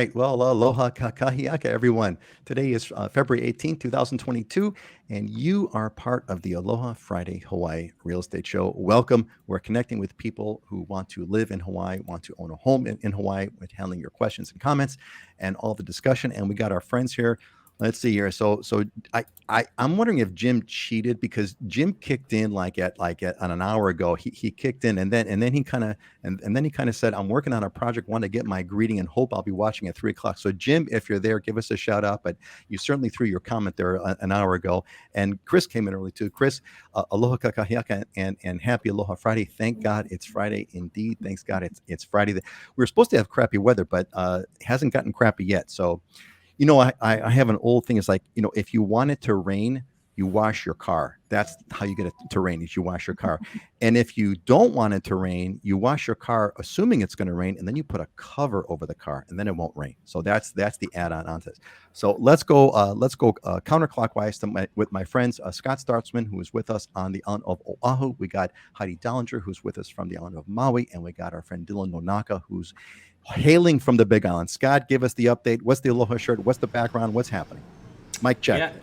right. Well, aloha kakahiaka, everyone. Today is February 18th, 2022, and you are part of the Aloha Friday Hawaii Real Estate Show. Welcome. We're connecting with people who want to live in Hawaii, want to own a home in Hawaii, with handling your questions and comments and all the discussion. And we got our friends here. Let's see here. So I'm wondering if Jim cheated, because Jim kicked in like at an hour ago. He kicked in, and then he kind of and then he kind of said, "I'm working on a project. Want to get my greeting and hope I'll be watching at 3 o'clock." So Jim, if you're there, give us a shout out. But you certainly threw your comment there an hour ago. And Chris came in early too. Chris, aloha kakahiaka and happy Aloha Friday. Thank God it's Friday indeed. Thanks God it's Friday. We were supposed to have crappy weather, but it hasn't gotten crappy yet. So. I have an old thing. It's like, if you want it to rain, you wash your car. That's how you get it to rain, is you wash your car. And if you don't want it to rain, you wash your car, assuming it's going to rain, and then you put a cover over the car, and then it won't rain. So that's the add-on onto this. So let's go counterclockwise with my friends, Scott Startzman, who is with us on the island of Oahu. We got Heidi Dollinger, who's with us from the island of Maui, and we got our friend Dylan Nonaka, who's hailing from the Big Island. Scott, give us the update. What's the Aloha shirt? What's the background? What's happening? Mic check.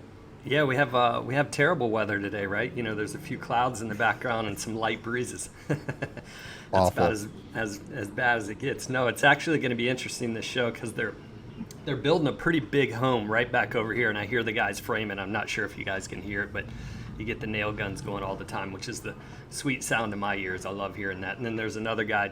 Yeah, we have terrible weather today, right? There's a few clouds in the background and some light breezes. That's Awful. about as bad as it gets. No, it's actually going to be interesting, this show, because they're building a pretty big home right back over here, and I hear the guys framing. I'm not sure if you guys can hear it, but you get the nail guns going all the time, which is the sweet sound in my ears. I love hearing that. And then there's another guy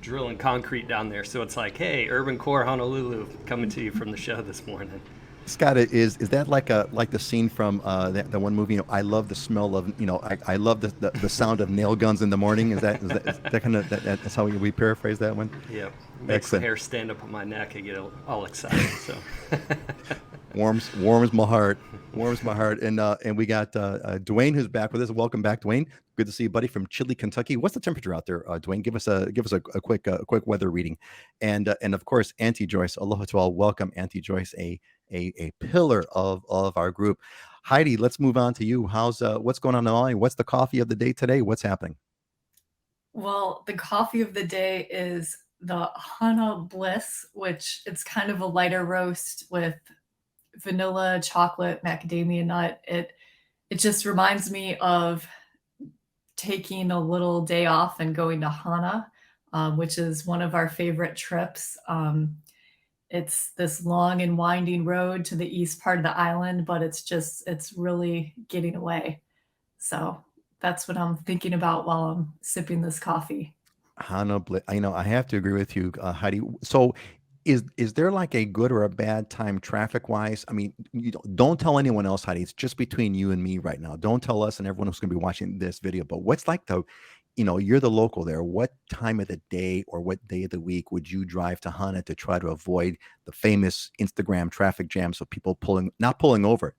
drilling concrete down there. So it's like, hey, Urban Core Honolulu coming to you from the show this morning. Scott, is that like the scene from the one movie? I love the smell of I love the sound of nail guns in the morning. Is that kind of that's how we paraphrase that one? Yeah, makes the hair stand up on my neck. I get all excited. So warms my heart. Warms my heart. And we got Dwayne, who's back with us. Welcome back, Dwayne. Good to see you, buddy, from Chile, Kentucky. What's the temperature out there, Dwayne? Give us a quick weather reading. And of course, Auntie Joyce. Aloha to all. Welcome, Auntie Joyce, a pillar of our group. Heidi, let's move on to you. What's going on in Maui? What's the coffee of the day today? What's happening? Well, the coffee of the day is the Hana Bliss, which it's kind of a lighter roast with vanilla, chocolate, macadamia nut. It just reminds me of taking a little day off and going to Hana, which is one of our favorite trips. It's this long and winding road to the east part of the island, but it's really getting away. So that's what I'm thinking about while I'm sipping this coffee. Hana, I have to agree with you, Heidi. So is there like a good or a bad time traffic wise? I mean, you don't tell anyone else, Heidi. It's just between you and me right now. Don't tell us and everyone who's going to be watching this video. But what's like you're the local there. What time of the day or what day of the week would you drive to Hana to try to avoid the famous Instagram traffic jams of people not pulling over,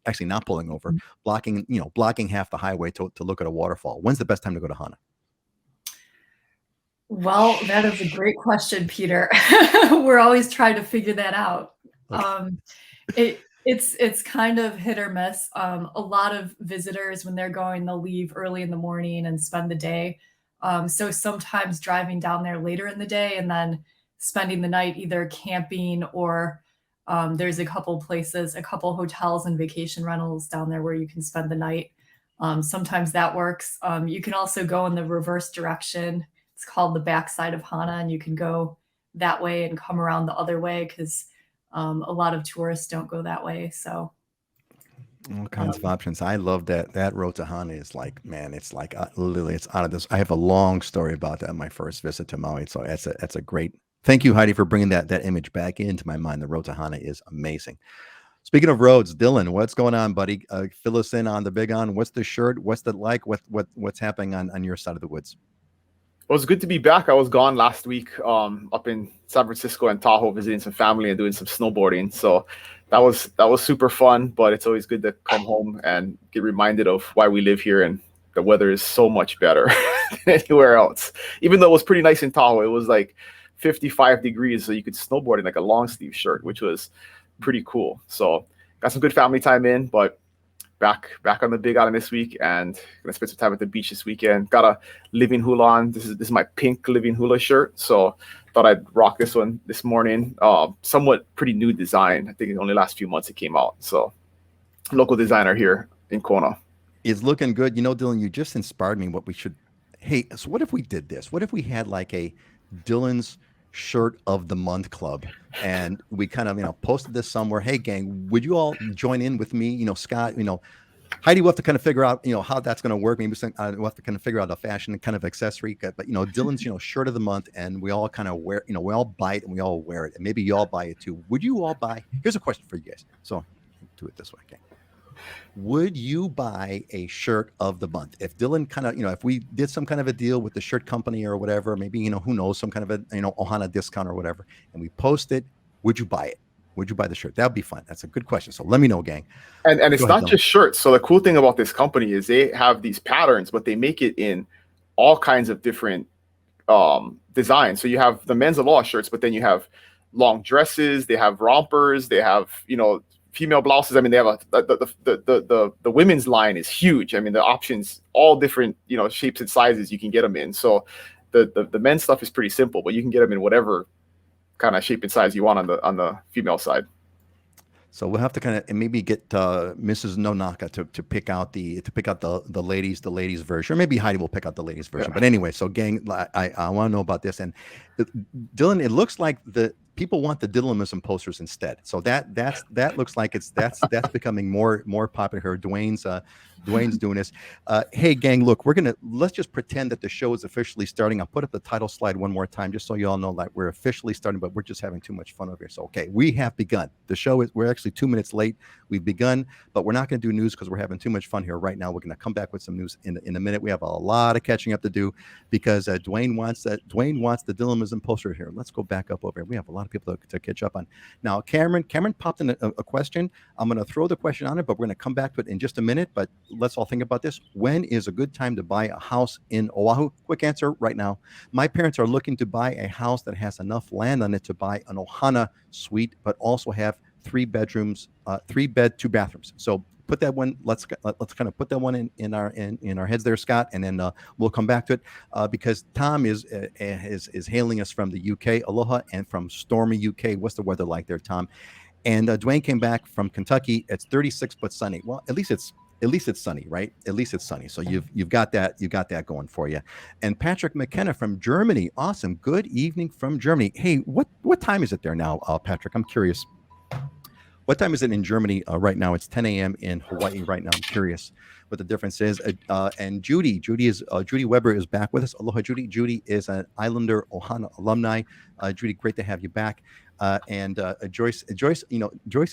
blocking half the highway to look at a waterfall? When's the best time to go to Hana? Well, that is a great question, Peter. We're always trying to figure that out. It's kind of hit or miss. A lot of visitors, when they're going, they'll leave early in the morning and spend the day. So sometimes driving down there later in the day and then spending the night either camping or there's a couple hotels and vacation rentals down there where you can spend the night. Sometimes that works. You can also go in the reverse direction. It's called the backside of Hana, and you can go that way and come around the other way because a lot of tourists don't go that way. So all kinds of options. I love that road to Hana is like, man, it's like literally it's out of this. I have a long story about that, my first visit to Maui. So that's a great, thank you, Heidi, for bringing that image back into my mind. The road to Hana is amazing. Speaking of roads, Dylan, what's going on, buddy? Fill us in on the big on. What's the shirt? What's the like? What's happening on your side of the woods? Well, it's good to be back. I was gone last week up in San Francisco and Tahoe visiting some family and doing some snowboarding. So that was super fun, but it's always good to come home and get reminded of why we live here, and the weather is so much better than anywhere else. Even though it was pretty nice in Tahoe, it was like 55 degrees, so you could snowboard in like a long sleeve shirt, which was pretty cool. So got some good family time in, but back on the Big Island this week, and gonna spend some time at the beach this weekend. Got a living hula on. This is my pink living hula shirt. So thought I'd rock this one this morning. Somewhat pretty new design. I think in only last few months it came out. So local designer here in Kona. It's looking good. You know, Dylan, you just inspired me what we should. Hey, so what if we did this? What if we had like a Dylan's shirt of the month club, and we kind of, posted this somewhere. Hey gang, would you all join in with me? Scott, Heidi will have to kind of figure out, how that's going to work. Maybe we'll have to kind of figure out a fashion kind of accessory. But Dylan's, shirt of the month, and we all kind of wear, we all buy it and we all wear it, and maybe you all buy it too. Would you all buy? Here's a question for you guys. So do it this way, okay? Would you buy a shirt of the month if Dylan kind of, if we did some kind of a deal with the shirt company or whatever, maybe, who knows, some kind of a, Ohana discount or whatever, and we post it, would you buy it? Would you buy the shirt? That would be fun. That's a good question. So let me know, gang. And it's not just shirts. So the cool thing about this company is they have these patterns, but they make it in all kinds of different designs. So you have the men's Aloha shirts, but then you have long dresses, they have rompers, they have, female blouses. I mean, they have the women's line is huge. I mean, the options, all different, shapes and sizes you can get them in. So the men's stuff is pretty simple, but you can get them in whatever kind of shape and size you want on the female side. So we'll have to kind of maybe get Mrs. Nonaka to pick out the ladies version, or maybe Heidi will pick out the ladies version. Yeah. But anyway, so gang, I want to know about this. And Dylan, it looks like the people want the Dylanism posters instead. So that looks like that's becoming more popular here. Dwayne's doing this. Hey gang, look, let's just pretend that the show is officially starting. I'll put up the title slide one more time, just so you all know that we're officially starting, but we're just having too much fun over here. So, okay, we have begun. The show we're actually 2 minutes late. We've begun, but we're not going to do news because we're having too much fun here right now. We're going to come back with some news in a minute. We have a lot of catching up to do because Dwayne wants the Dylanism poster here. Let's go back up over here. We have a lot of people to catch up on. Now, Cameron popped in a question. I'm going to throw the question on it, but we're going to come back to it in just a minute. But let's all think about this. When is a good time to buy a house in Oahu? Quick answer right now. My parents are looking to buy a house that has enough land on it to buy an Ohana suite, but also have 3 bedrooms, 3 bed, 2 bathrooms. So put that one. Let's kind of put that one in our heads there, Scott, and then we'll come back to it because Tom is hailing us from the UK, Aloha, and from stormy UK. What's the weather like there, Tom? And Dwayne came back from Kentucky. It's 36 but sunny. Well, at least it's sunny, right? At least it's sunny. So you've got that going for you. And Patrick McKenna from Germany. Awesome. Good evening from Germany. Hey, what time is it there now, Patrick? I'm curious. What time is it in Germany right now? It's 10 a.m. in Hawaii right now. I'm curious what the difference is. And Judy Weber is back with us. Aloha, Judy. Judy is an Islander Ohana alumni. Judy, great to have you back. And Joyce, Joyce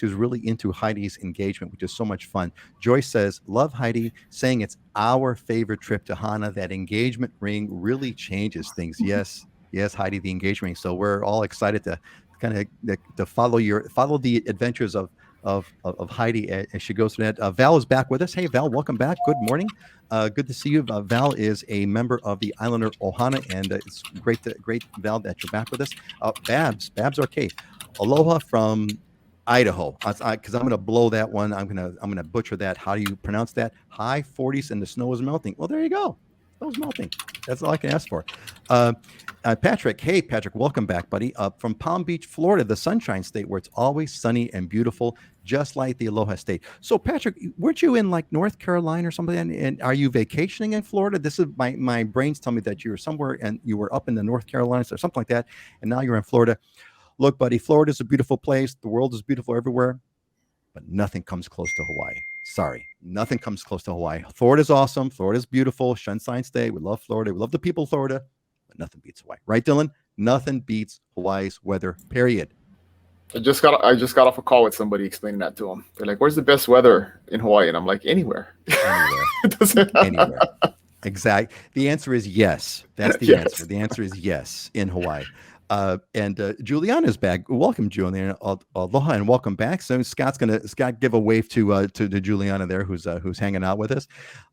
is really into Heidi's engagement, which is so much fun. Joyce says, love Heidi, saying it's our favorite trip to Hana. That engagement ring really changes things. Yes, Heidi, the engagement ring. So we're all excited to kind of follow the adventures of Heidi as she goes through that. Val is back with us. Hey, Val, welcome back. Good morning. Good to see you. Val is a member of the Islander Ohana, and it's great, Val, that you're back with us. Babs Arcade. Aloha from Idaho. Because I'm going to blow that one. I'm going to butcher that. How do you pronounce that? High 40s and the snow is melting. Well, there you go. Snow's melting. That's all I can ask for. Patrick, hey, Patrick, welcome back, buddy. From Palm Beach, Florida, the Sunshine State, where it's always sunny and beautiful, just like the Aloha State. So, Patrick, weren't you in like North Carolina or something? And are you vacationing in Florida? This is my brains tell me that you were somewhere and you were up in the North Carolinas or something like that, and now you're in Florida. Look, buddy, Florida is a beautiful place. The world is beautiful everywhere, but nothing comes close to Hawaii. Sorry, nothing comes close to Hawaii. Florida's awesome. Florida's beautiful. Sunshine State. We love Florida. We love the people of Florida, but nothing beats Hawaii. Right, Dylan? Nothing beats Hawaii's weather, period. I just got off a call with somebody explaining that to them. They're like, where's the best weather in Hawaii? And I'm like, anywhere. Anywhere. Exactly. The answer is yes. That's the answer. The answer is yes in Hawaii. And Juliana's back. Welcome, Juliana. Aloha and welcome back. So Scott give a wave to Juliana there, who's hanging out with us.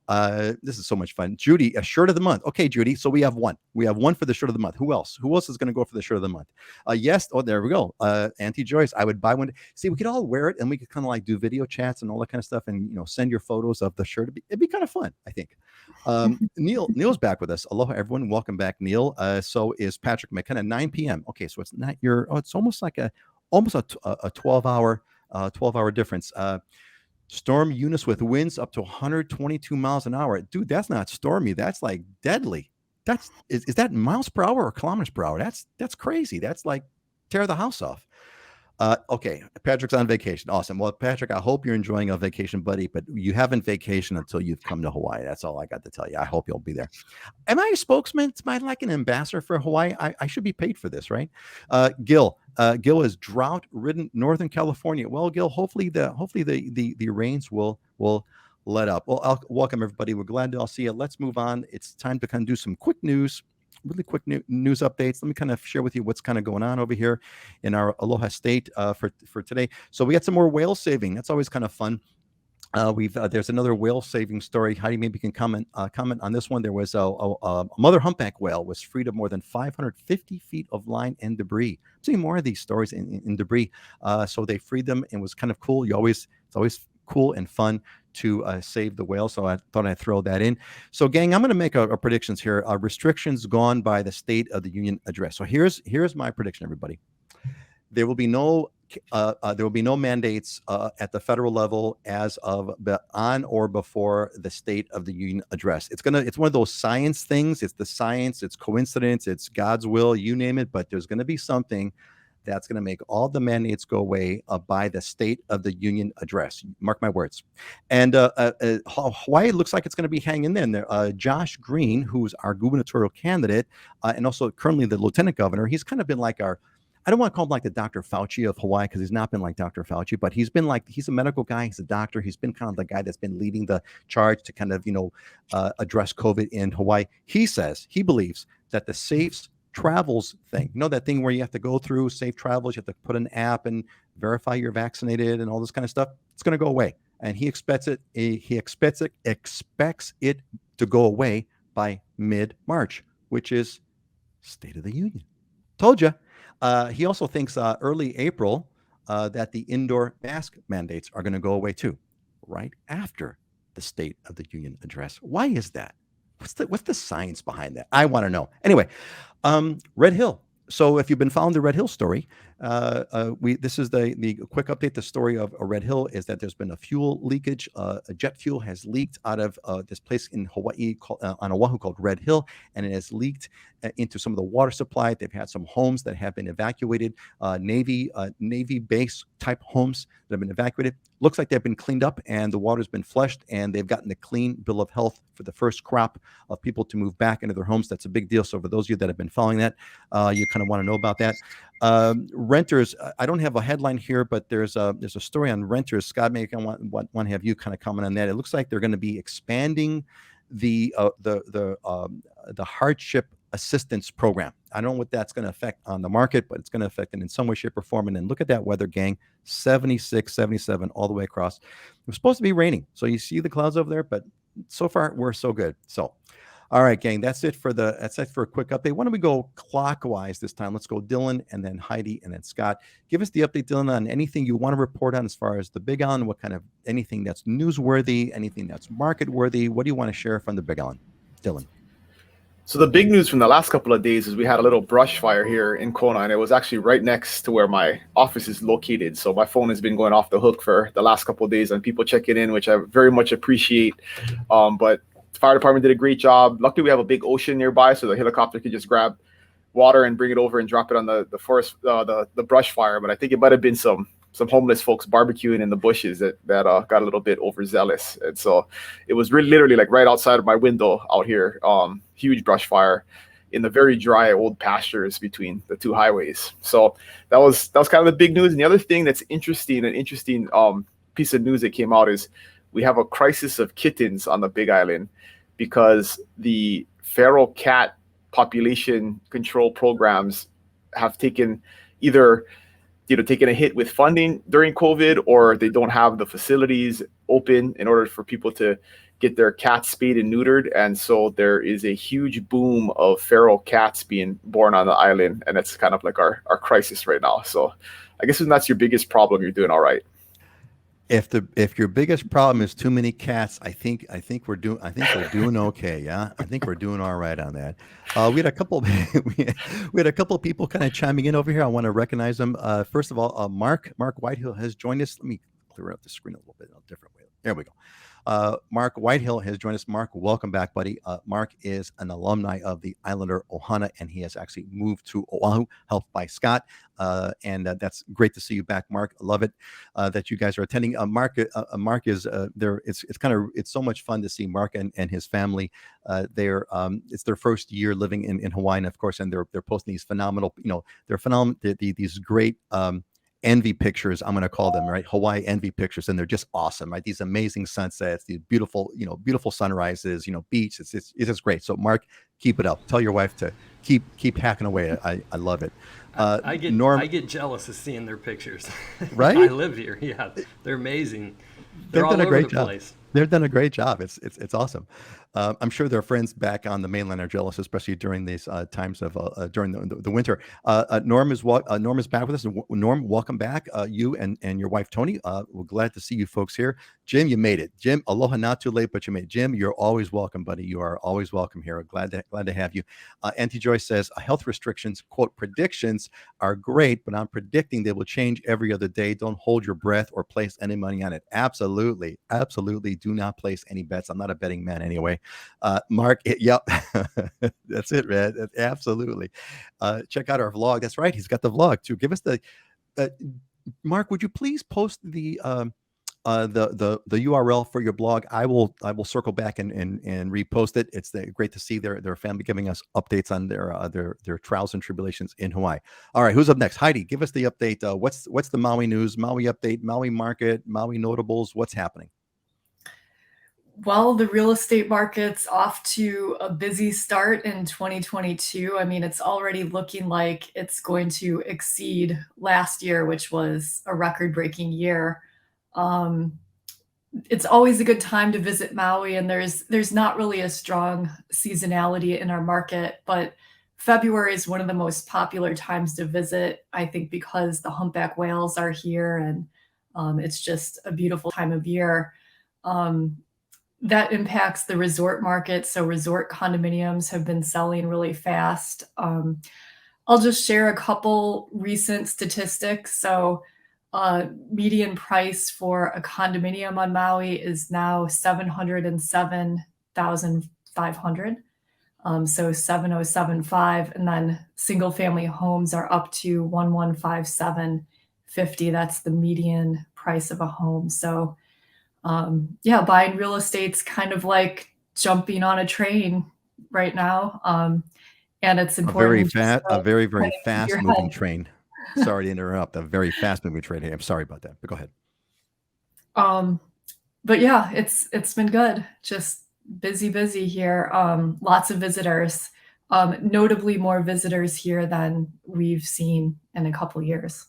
This is so much fun. Judy, a shirt of the month. Okay, Judy. So we have one. We have one for the shirt of the month. Who else? Who else is going to go for the shirt of the month? Yes. Oh, there we go. Auntie Joyce, I would buy one. See, we could all wear it and we could kind of like do video chats and all that kind of stuff, and send your photos of the shirt. It'd be kind of fun, I think. Neil's back with us. Aloha, everyone. Welcome back, Neil. So is Patrick McKenna. 9 p.m. Okay, so it's not it's almost like a 12-hour difference. Storm Eunice with winds up to 122 miles an hour. Dude, that's not stormy. That's like deadly. Is that miles per hour or kilometers per hour? That's crazy. That's like tear the house off. Okay, Patrick's on vacation. Awesome. Well, Patrick, I hope you're enjoying a vacation, buddy, but you haven't vacation until you've come to Hawaii. That's all I got to tell you. I hope you'll be there. Am I a spokesman? Am I like an ambassador for Hawaii? I should be paid for this, right? Gil is drought-ridden Northern California. Well, Gil, hopefully the rains will let up. Well, welcome everybody. We're glad to all see you. Let's move on. It's time to kind of do some quick news. Really quick news updates. Let me kind of share with you what's kind of going on over here in our Aloha state for today. So we got some more whale saving. That's always kind of fun. There's another whale saving story. Heidi, maybe you can comment on this one. There was a mother humpback whale was freed of more than 550 feet of line and debris. I'm seeing more of these stories in debris. So they freed them and it was kind of cool. It's always cool and fun to save the whale. So I thought I'd throw that in. So gang, I'm going to make a predictions here. Restrictions gone by the State of the Union address. So here's my prediction, everybody. There will be no mandates at the federal level as of on or before the State of the Union address. It's one of those science things. It's the science, it's coincidence, it's God's will, you name it, but there's going to be something that's going to make all the mandates go away by the State of the Union address. Mark my words. And Hawaii looks like it's going to be hanging in there. Josh Green, who's our gubernatorial candidate, and also currently the lieutenant governor, he's kind of been like I don't want to call him like the Dr. Fauci of Hawaii because he's not been like Dr. Fauci, but he's a medical guy. He's a doctor. He's been kind of the guy that's been leading the charge to kind of, address COVID in Hawaii. He believes that the safe travels thing, that thing where you have to go through safe travels, you have to put an app and verify you're vaccinated and all this kind of stuff. It's going to go away. And he expects it to go away by mid-March, which is State of the Union. Told you. He also thinks early April that the indoor mask mandates are going to go away too, right after the State of the Union address. Why is that? What's the science behind that? I want to know. Anyway, Red Hill. So if you've been following the Red Hill story, this is the quick update. The story of Red Hill is that there's been a fuel leakage. A jet fuel has leaked out of this place in Hawaii on Oahu called Red Hill, and it has leaked into some of the water supply. They've had some homes that have been evacuated, Navy base type homes that have been evacuated. Looks like they've been cleaned up and the water's been flushed, and they've gotten a clean bill of health for the first crop of people to move back into their homes. That's a big deal. So for those of you that have been following that, you kind of want to know about that. Renters, I don't have a headline here, but there's a story on renters. Scott, maybe I want to have you kind of comment on that. It looks like they're going to be expanding the hardship assistance program. I don't know what that's going to affect on the market, but it's going to affect it in some way, shape, or form. And then look at that weather, gang. 76, 77 all the way across. It was supposed to be raining, so you see the clouds over there, but so far we're so good. So all right, gang, that's it for a quick update. Why don't we go clockwise this time? Let's go Dylan and then Heidi and then Scott. Give us the update, Dylan, on anything you want to report on as far as the Big Island, what kind of anything that's newsworthy, anything that's market worthy. What do you want to share from the Big Island? Dylan. So the big news from the last couple of days is we had a little brush fire here in Kona, and it was actually right next to where my office is located. So my phone has been going off the hook for the last couple of days and people checking in, which I very much appreciate. But the fire department did a great job. Luckily, we have a big ocean nearby, so the helicopter could just grab water and bring it over and drop it on the forest, the brush fire. But I think it might have been some homeless folks barbecuing in the bushes that got a little bit overzealous. And so it was really literally like right outside of my window out here, huge brush fire in the very dry old pastures between the two highways. So that was kind of the big news. And the other thing that's interesting piece of news that came out is we have a crisis of kittens on the Big Island because the feral cat population control programs have taken a hit with funding during COVID, or they don't have the facilities open in order for people to get their cats spayed and neutered, and so there is a huge boom of feral cats being born on the island, and it's kind of like our crisis right now. So I guess when that's your biggest problem, you're doing all right. If your biggest problem is too many cats, I think we're doing okay. Yeah, I think we're doing all right on that. We had a couple we had a couple people kind of chiming in over here. I want to recognize them. First of all, Mark Whitehill has joined us. Let me clear up the screen a little bit in a different way. There we go. Mark Whitehill has joined us. Mark, welcome back, buddy. Mark is an alumni of the Islander Ohana, and he has actually moved to Oahu, helped by Scott. And that's great to see you back, Mark. I love it that you guys are attending. Mark is there. It's so much fun to see Mark and his family. It's their first year living in Hawaii, and of course, and they're posting these phenomenal, they're phenomenal. These great. Envy pictures, I'm going to call them, right? Hawaii envy pictures, and they're just awesome, right? These amazing sunsets, these beautiful, beautiful sunrises, beach. It's just great. So, Mark, keep it up. Tell your wife to keep hacking away. I love it. I get jealous of seeing their pictures. Right? I live here. Yeah, they're amazing. They're all over the place. They've done a great job. It's awesome. I'm sure their friends back on the mainland are jealous, especially during these times of during the winter. Norm is back with us. Norm, welcome back. You and your wife Tony. We're glad to see you folks here. Jim, you made it. Jim, aloha, not too late, but you made it. Jim, you're always welcome, buddy. You are always welcome here. Glad to have you. Auntie Joyce says health restrictions, quote, predictions are great, but I'm predicting they will change every other day. Don't hold your breath or place any money on it. Absolutely. Do not place any bets. I'm not a betting man anyway. Mark, yep. That's it, man. Absolutely. Check out our vlog. That's right. He's got the vlog too. Give us the Mark, would you please post the URL for your blog? I will circle back and repost it. It's great to see their family giving us updates on their trials and tribulations in Hawaii. All right, who's up next? Heidi, give us the update. What's the Maui news, Maui update, Maui market, Maui notables? What's happening? Well, the real estate market's off to a busy start in 2022. I mean, it's already looking like it's going to exceed last year, which was a record-breaking year. It's always a good time to visit Maui, and there's not really a strong seasonality in our market, but February is one of the most popular times to visit, I think, because the humpback whales are here, and it's just a beautiful time of year. That impacts the resort market. So resort condominiums have been selling really fast. I'll just share a couple recent statistics. So median price for a condominium on Maui is now $707,500. So 7075, and then single family homes are up to 115750. That's the median price of a home. So buying real estate's kind of like jumping on a train right now. And it's important. A very fast moving train. Sorry to interrupt. A very fast moving train. Hey, I'm sorry about that, but go ahead. But yeah, it's been good. Just busy here. Lots of visitors. Notably more visitors here than we've seen in a couple years.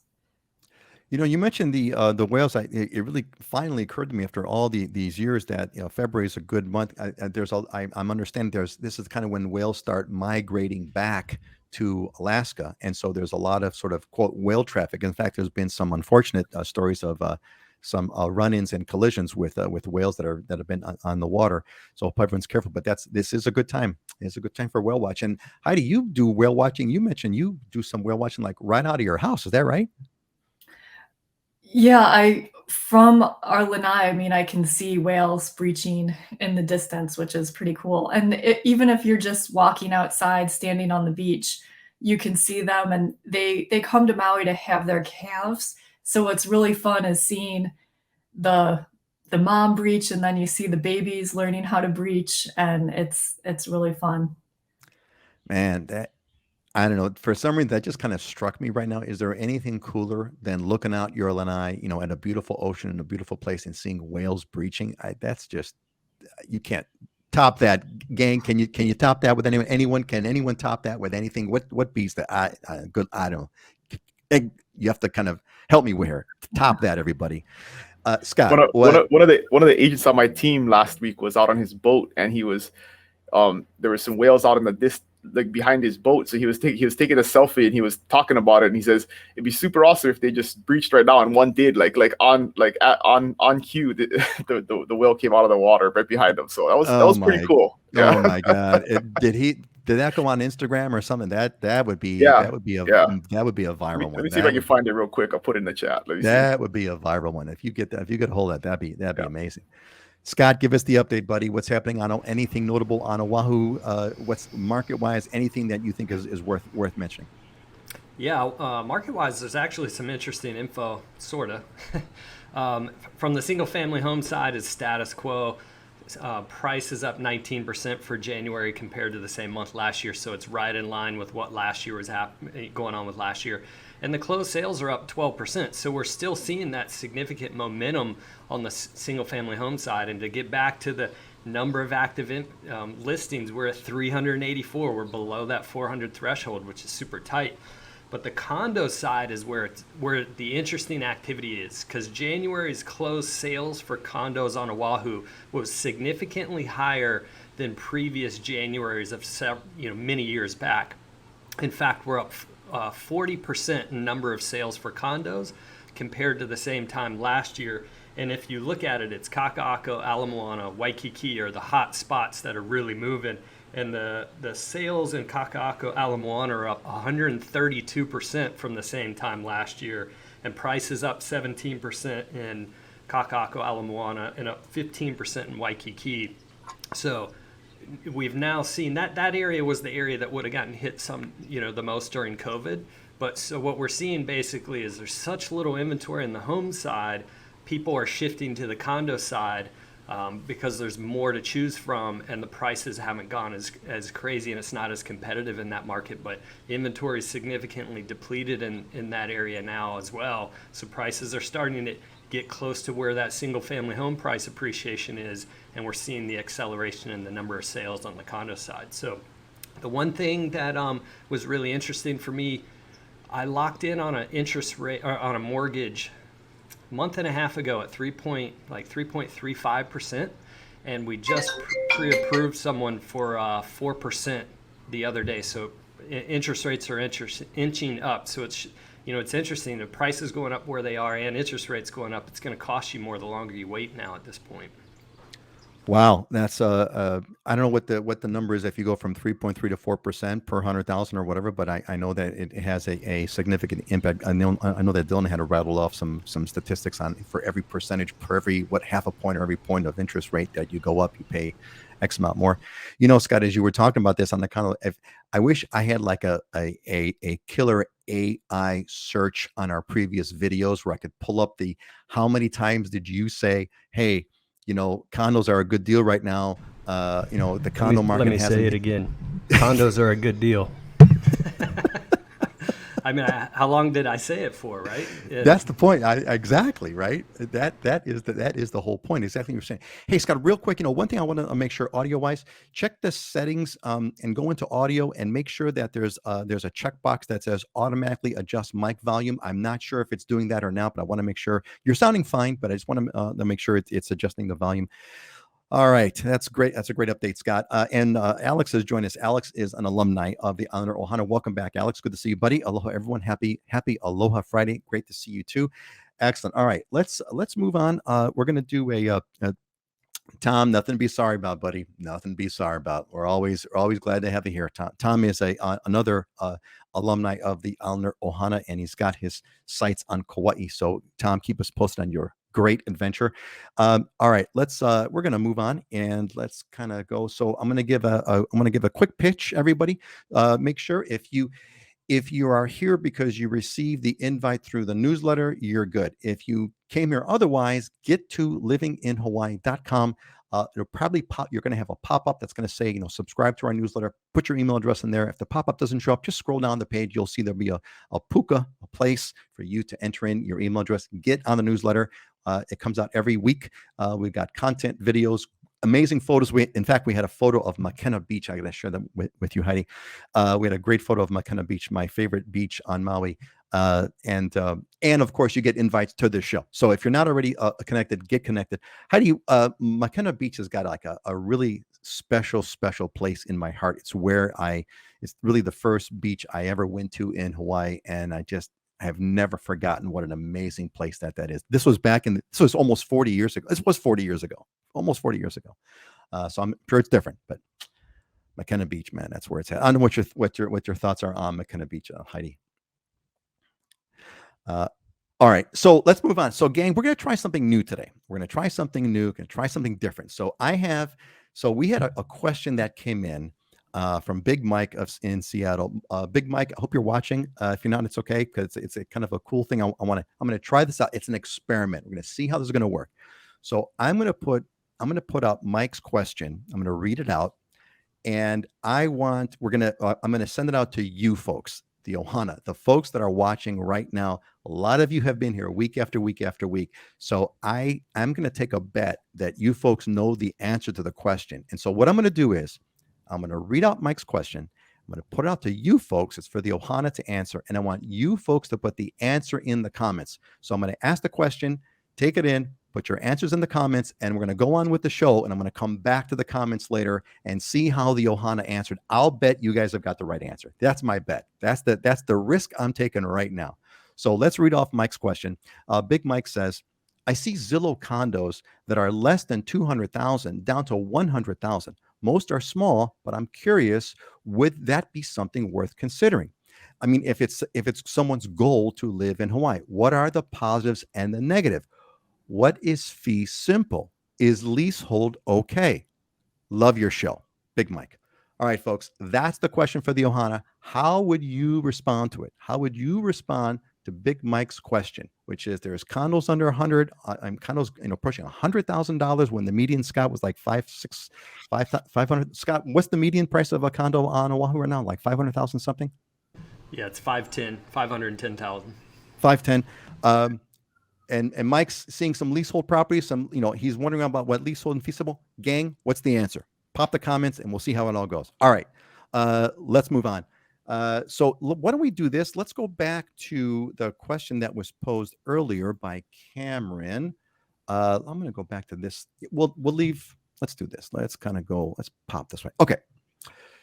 You mentioned the whales. It really finally occurred to me after all these years that February is a good month. I'm understanding this is kind of when whales start migrating back to Alaska, and so there's a lot of sort of quote whale traffic. In fact, there's been some unfortunate stories of some run-ins and collisions with whales that have been on the water. So hope everyone's careful. But this is a good time. It's a good time for whale watch. And Heidi, you do whale watching. You mentioned you do some whale watching like right out of your house. Is that right? Yeah, from our lanai, I mean, I can see whales breaching in the distance, which is pretty cool. And even if you're just walking outside, standing on the beach, you can see them, and they come to Maui to have their calves. So what's really fun is seeing the mom breach, and then you see the babies learning how to breach, and it's really fun. Man, I don't know. For some reason, that just kind of struck me right now. Is there anything cooler than looking out your lanai, at a beautiful ocean in a beautiful place and seeing whales breaching? That's just, you can't top that, gang. Can you top that with anyone? Can anyone top that with anything? What beats that? I don't know. You have to kind of help me here to top that, everybody. Scott, One of the agents on my team last week was out on his boat, and he was there were some whales out in the like behind his boat, so he was taking a selfie, and he was talking about it, and he says it'd be super awesome if they just breached right now, and one did, on cue, the whale came out of the water right behind him, so that was pretty cool. Oh my God. Did that go on Instagram or something? That would be a viral one. Let me see if I can find it real quick. I'll put it in the chat. That would be a viral one. If you get a hold of that, that'd be amazing. Scott, give us the update, buddy. What's happening on anything notable on Oahu? What's market-wise? Anything that you think is worth mentioning? Yeah, market-wise, there's actually some interesting info, sorta. From the single-family home side, is status quo. Price is up 19% for January compared to the same month last year, so it's right in line with what last year was going on with last year. And the closed sales are up 12%, so we're still seeing that significant momentum on the single-family home side. And to get back to the number of active listings, we're at 384. We're below that 400 threshold, which is super tight. But the condo side is where the interesting activity is, because January's closed sales for condos on Oahu was significantly higher than previous Januaries of many years back. In fact, we're up 40% in number of sales for condos compared to the same time last year. And if you look at it, it's Kakaako, Aalii, Waikiki are the hot spots that are really moving. And the sales in Kakaako, Aalii are up 132% from the same time last year. And prices up 17% in Kakaako, Aalii, and up 15% in Waikiki. So we've now seen that area was the area that would have gotten hit the most during COVID. But so what we're seeing basically is there's such little inventory in the home side, people are shifting to the condo side because there's more to choose from, and the prices haven't gone as crazy, and it's not as competitive in that market. But inventory is significantly depleted in that area now as well. So prices are starting to get close to where that single family home price appreciation is, and we're seeing the acceleration in the number of sales on the condo side. So the one thing that was really interesting for me, I locked in on an interest rate or on a mortgage a month and a half ago at 3.35%, and we just pre-approved someone for 4% the other day. So interest rates are inching up. So it's interesting. The price is going up where they are, and interest rates going up. It's going to cost you more the longer you wait now at this point. Wow, that's I don't know what the number is if you go from 3.3 to 4% per 100,000 or whatever, but I know that it has a significant impact. I know that Dylan had to rattle off some statistics on for every percentage, per every half a point or every point of interest rate that you go up, you pay X amount more. Scott, as you were talking about this on the condo, I wish I had like a killer AI search on our previous videos where I could pull up how many times did you say, hey, condos are a good deal right now. The condo market. Let me say it again. Condos are a good deal. I mean, how long did I say it for, right? That's the point. Exactly, right? That is the whole point. Exactly what you're saying. Hey, Scott, real quick, one thing I want to make sure audio-wise, check the settings and go into audio and make sure that there's a checkbox that says automatically adjust mic volume. I'm not sure if it's doing that or not, but I want to make sure you're sounding fine, but I just want to make sure it's adjusting the volume. All right. That's great. That's a great update, Scott. And Alex has joined us. Alex is an alumni of the Honor Ohana. Welcome back, Alex. Good to see you, buddy. Aloha, everyone. Happy Aloha Friday. Great to see you too. Excellent. All right. Let's move on. We're going to do a Tom, nothing to be sorry about, buddy. Nothing to be sorry about. We're always glad to have you here. Tom is another alumni of the Honor Ohana, and he's got his sights on Kauai. So Tom, keep us posted on your great adventure. All right, we're going to move on and let's kind of go. So I'm going to give a quick pitch, everybody. Make sure if you are here because you received the invite through the newsletter, you're good. If you came here otherwise, get to livinginhawaii.com. It'll probably pop. You're going to have a pop-up that's going to say, subscribe to our newsletter. Put your email address in there. If the pop-up doesn't show up, just scroll down the page. You'll see there'll be a puka, a place for you to enter in your email address. Get on the newsletter. It comes out every week. We've got content, videos, amazing photos. In fact, we had a photo of Makena Beach. I got to share them with you, Heidi. We had a great photo of Makena Beach, my favorite beach on Maui. And of course, you get invites to this show. So if you're not already connected, get connected. How do you? McKenna Beach has got like a really special place in my heart. It's where it's really the first beach I ever went to in Hawaii, and I have never forgotten what an amazing place that is. This was this was almost 40 years ago. This was 40 years ago, almost 40 years ago. So I'm sure it's different, but McKenna Beach, man, that's where it's at. I don't know what your thoughts are on McKenna Beach, Heidi. All right, so let's move on. So, gang, we're going to try something new today. We're going to try something new, going to try something different. So we had a question that came in from Big Mike in Seattle. Big Mike, I hope you're watching. If you're not, it's okay, because it's a kind of a cool thing. I'm going to try this out. It's an experiment. We're going to see how this is going to work. So I'm going to put out Mike's question. I'm going to read it out, and I'm going to send it out to you folks, the Ohana, the folks that are watching right now. A lot of you have been here week after week after week. So I'm going to take a bet that you folks know the answer to the question. And so what I'm going to do is I'm going to read out Mike's question. I'm going to put it out to you folks. It's for the Ohana to answer. And I want you folks to put the answer in the comments. So I'm going to ask the question, take it in, put your answers in the comments, and we're going to go on with the show. And I'm going to come back to the comments later and see how the Ohana answered. I'll bet you guys have got the right answer. That's my bet. That's the risk I'm taking right now. So let's read off Mike's question. Big Mike says, I see Zillow condos that are less than 200,000 down to 100,000. Most are small, but I'm curious, would that be something worth considering? I mean, if it's someone's goal to live in Hawaii, what are the positives and the negative? What is fee simple? Is leasehold okay? Love your show, Big Mike. All right, folks, that's the question for the Ohana. How would you respond to it? How would you respond to Big Mike's question, which is there's condos under 100, condos approaching $100,000 when the median, Scott, was like 500. Scott, what's the median price of a condo on Oahu right now? Like 500,000 something? Yeah, it's 510,000. 510. And Mike's seeing some leasehold properties. He's wondering about what leasehold and feasible. Gang, what's the answer? Pop the comments and we'll see how it all goes. All right, let's move on. So why don't we do this? Let's go back to the question that was posed earlier by Cameron. I'm going to go back to this. We'll leave. Let's do this. Let's kind of go. Let's pop this way. Okay.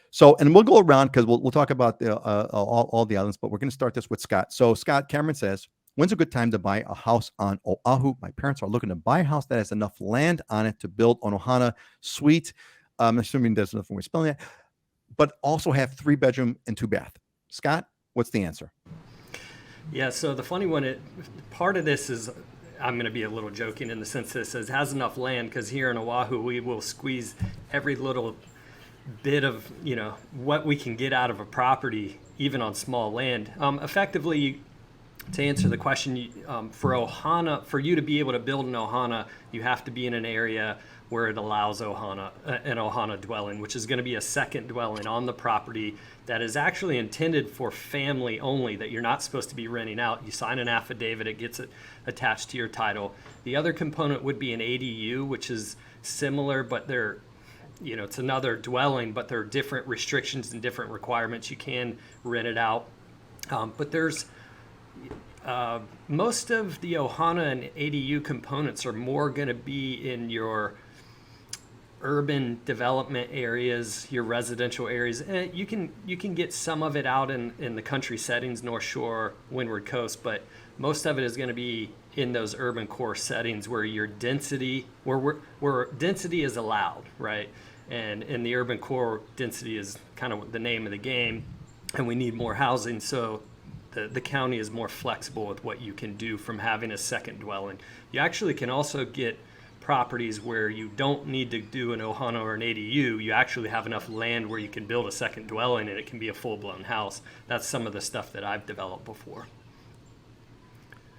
So, and we'll go around because we'll talk about all the islands, but we're going to start this with Scott. So Scott, Cameron says, when's a good time to buy a house on Oahu? My parents are looking to buy a house that has enough land on it to build an Ohana suite. I'm assuming there's enough when we're spelling it, but also have 3-bedroom and 2-bath. Scott, what's the answer? Yeah, so the funny one, part of this is, I'm going to be a little joking in the sense that it says has enough land, because here in Oahu, we will squeeze every little bit of, what we can get out of a property, even on small land. Effectively, to answer the question, for Ohana, for you to be able to build an Ohana, you have to be in an area where it allows an Ohana dwelling, which is going to be a second dwelling on the property that is actually intended for family only, that you're not supposed to be renting out. You sign an affidavit, it gets attached to your title. The other component would be an ADU, which is similar, but it's another dwelling, but there are different restrictions and different requirements. You can rent it out. But there's most of the Ohana and ADU components are more going to be in your urban development areas, your residential areas. You can get some of it out in the country settings, North Shore, Windward Coast, but most of it is going to be in those urban core settings where your density, where density is allowed, right? And in the urban core, density is kind of the name of the game, and we need more housing. So the county is more flexible with what you can do from having a second dwelling. You actually can also get properties where you don't need to do an Ohana or an ADU. You actually have enough land where you can build a second dwelling and it can be a full-blown house. That's some of the stuff that I've developed before.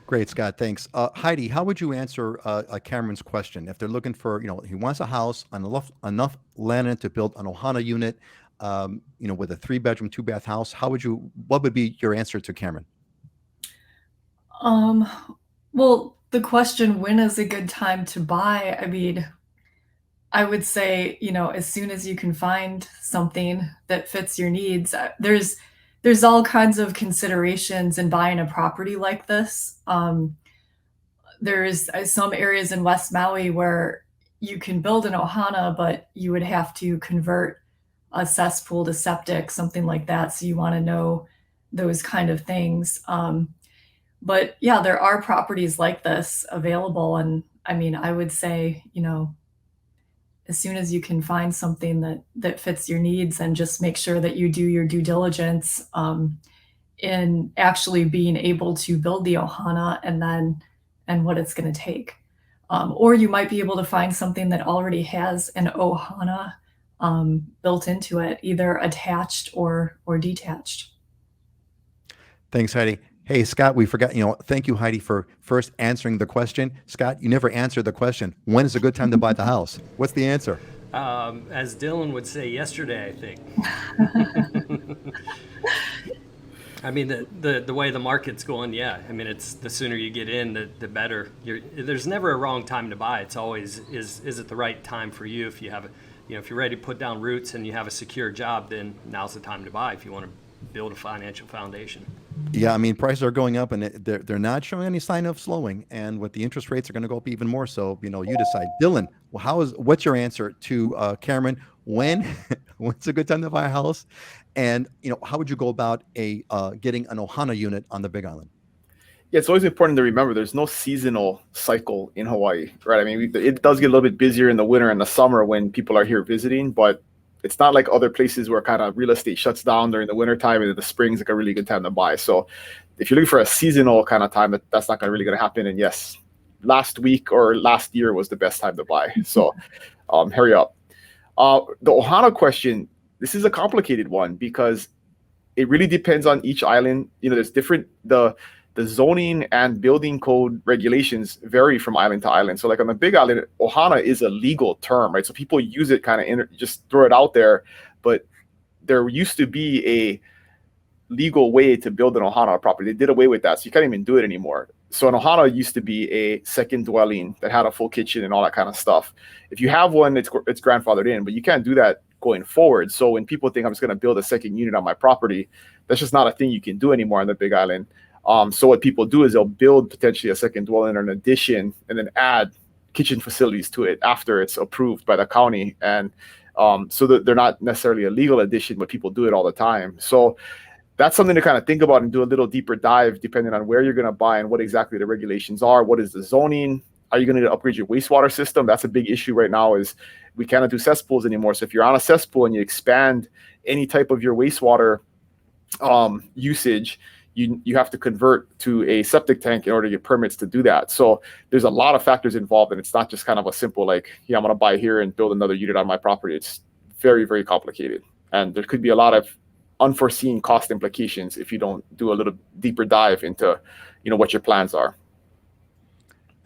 Great, Scott. Thanks. Heidi, how would you answer Cameron's question? If they're looking for, he wants a house on enough land in it to build an Ohana unit, with a 3-bedroom, 2-bath house, what would be your answer to Cameron? Well, the question, when is a good time to buy? I mean, I would say, as soon as you can find something that fits your needs. There's there's all kinds of considerations in buying a property like this. There's some areas in West Maui where you can build an ohana, but you would have to convert a cesspool to septic, something like that. So you want to know those kind of things. But yeah, there are properties like this available. And I mean, I would say, as soon as you can find something that fits your needs, and just make sure that you do your due diligence in actually being able to build the ohana and what it's going to take. Or you might be able to find something that already has an ohana built into it, either attached or detached. Thanks, Heidi. Hey, Scott, we forgot, thank you, Heidi, for first answering the question. Scott, you never answered the question. When is a good time to buy the house? What's the answer? As Dylan would say, yesterday, I think. I mean, the way the market's going, yeah. I mean, it's the sooner you get in, the better. There's never a wrong time to buy. It's always, is it the right time for you? If you have if you're ready to put down roots and you have a secure job, then now's the time to buy if you want to build a financial foundation. Yeah, I mean, prices are going up, and they're not showing any sign of slowing. And with the interest rates are going to go up even more. So, you decide. Dylan, what's your answer to Cameron? When's a good time to buy a house? And how would you go about getting an ohana unit on the Big Island? Yeah, it's always important to remember there's no seasonal cycle in Hawaii, right? I mean, it does get a little bit busier in the winter and the summer when people are here visiting, but it's not like other places where kind of real estate shuts down during the winter time, and the spring's like a really good time to buy. So if you're looking for a seasonal kind of time, that's not really going to happen. And yes, last week or last year was the best time to buy. So hurry up. The ohana question, this is a complicated one because it really depends on each island. There's different, the zoning and building code regulations vary from island to island. So like on the Big Island, ohana is a legal term, right? So people use it kind of just throw it out there, but there used to be a legal way to build an ohana property. They did away with that, so you can't even do it anymore. So an ohana used to be a second dwelling that had a full kitchen and all that kind of stuff. If you have one, it's grandfathered in, but you can't do that going forward. So when people think I'm just going to build a second unit on my property, that's just not a thing you can do anymore on the Big Island. So what people do is they'll build potentially a second dwelling or an addition and then add kitchen facilities to it after it's approved by the county. And so that they're not necessarily a legal addition, but people do it all the time. So that's something to kind of think about and do a little deeper dive depending on where you're going to buy and what exactly the regulations are. What is the zoning? Are you going to upgrade your wastewater system? That's a big issue right now is we cannot do cesspools anymore. So if you're on a cesspool and you expand any type of your wastewater usage, you have to convert to a septic tank in order to get permits to do that. So there's a lot of factors involved, and it's not just kind of a simple like, yeah, I'm going to buy here and build another unit on my property. It's very, very complicated. And there could be a lot of unforeseen cost implications if you don't do a little deeper dive into, what your plans are.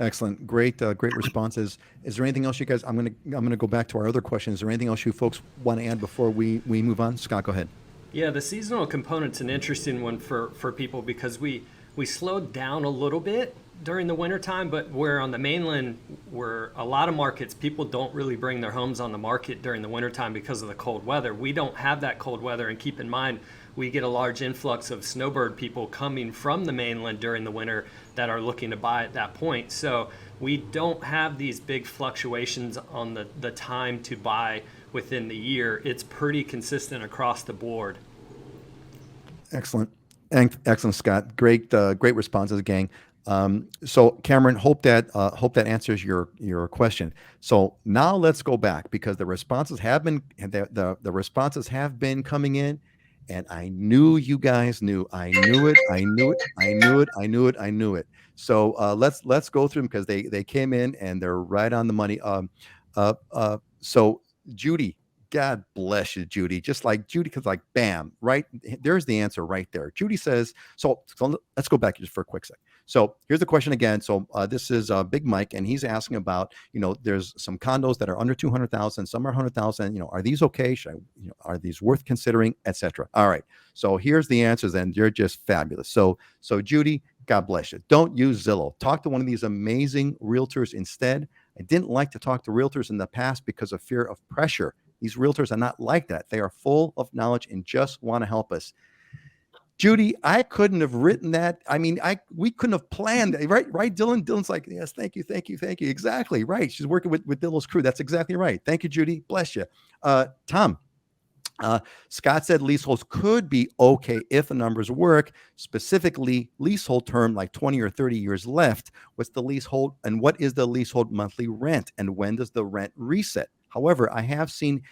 Excellent. Great responses. Is there anything else you guys, I'm going to go back to our other questions. Is there anything else you folks want to add before we move on? Scott, go ahead. Yeah, the seasonal component's an interesting one for people because we slowed down a little bit during the wintertime, but where on the mainland, where a lot of markets, people don't really bring their homes on the market during the wintertime because of the cold weather. We don't have that cold weather, and keep in mind, we get a large influx of snowbird people coming from the mainland during the winter that are looking to buy at that point. So we don't have these big fluctuations on the time to buy within the year. It's pretty consistent across the board. Excellent, Scott. Great responses, gang. So Cameron, hope that answers your question. So now let's go back because the responses have been coming in, and I knew you guys knew. I knew it. So let's go through them because they came in and they're right on the money. So Judy, God bless you, Judy. Just like Judy, because like bam, right there's the answer right there. Judy says, so let's go back just for a quick sec. So here's the question again. So this is Big Mike, and he's asking about, there's some condos that are under 200,000, some are 100,000. Are these okay? Are these worth considering, etc.? All right. So here's the answers, and you're just fabulous. So Judy, God bless you. Don't use Zillow. Talk to one of these amazing realtors instead. I didn't like to talk to realtors in the past because of fear of pressure. These realtors are not like that. They are full of knowledge and just want to help us. Judy, I couldn't have written that. I mean, we couldn't have planned, right? Right, Dylan? Dylan's like, yes, thank you. Exactly, right. She's working with Dylan's crew. That's exactly right. Thank you, Judy. Bless you. Tom, Scott said leaseholds could be okay if the numbers work. Specifically, leasehold term like 20 or 30 years left. What's the leasehold and what is the leasehold monthly rent? And when does the rent reset? However, I have seen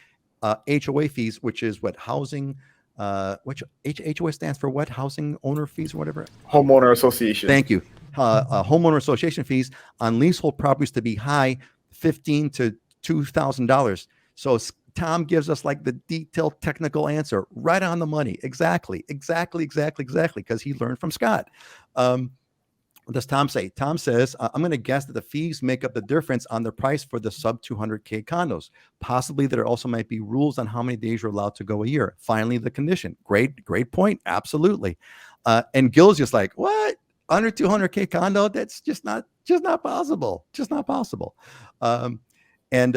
HOA fees, which is what housing, which HOA stands for what? Housing owner fees or whatever? Homeowner association. Thank you. Homeowner association fees on leasehold properties to be high, $1,500 to $2,000. So Tom gives us like the detailed technical answer right on the money. Exactly. Because he learned from Scott. What does Tom say? Tom says, I'm going to guess that the fees make up the difference on the price for the sub 200K condos. Possibly there also might be rules on how many days you're allowed to go a year. Finally, the condition. Great point. Absolutely. And Gil's just like, what? Under 200K condo? That's just not possible. And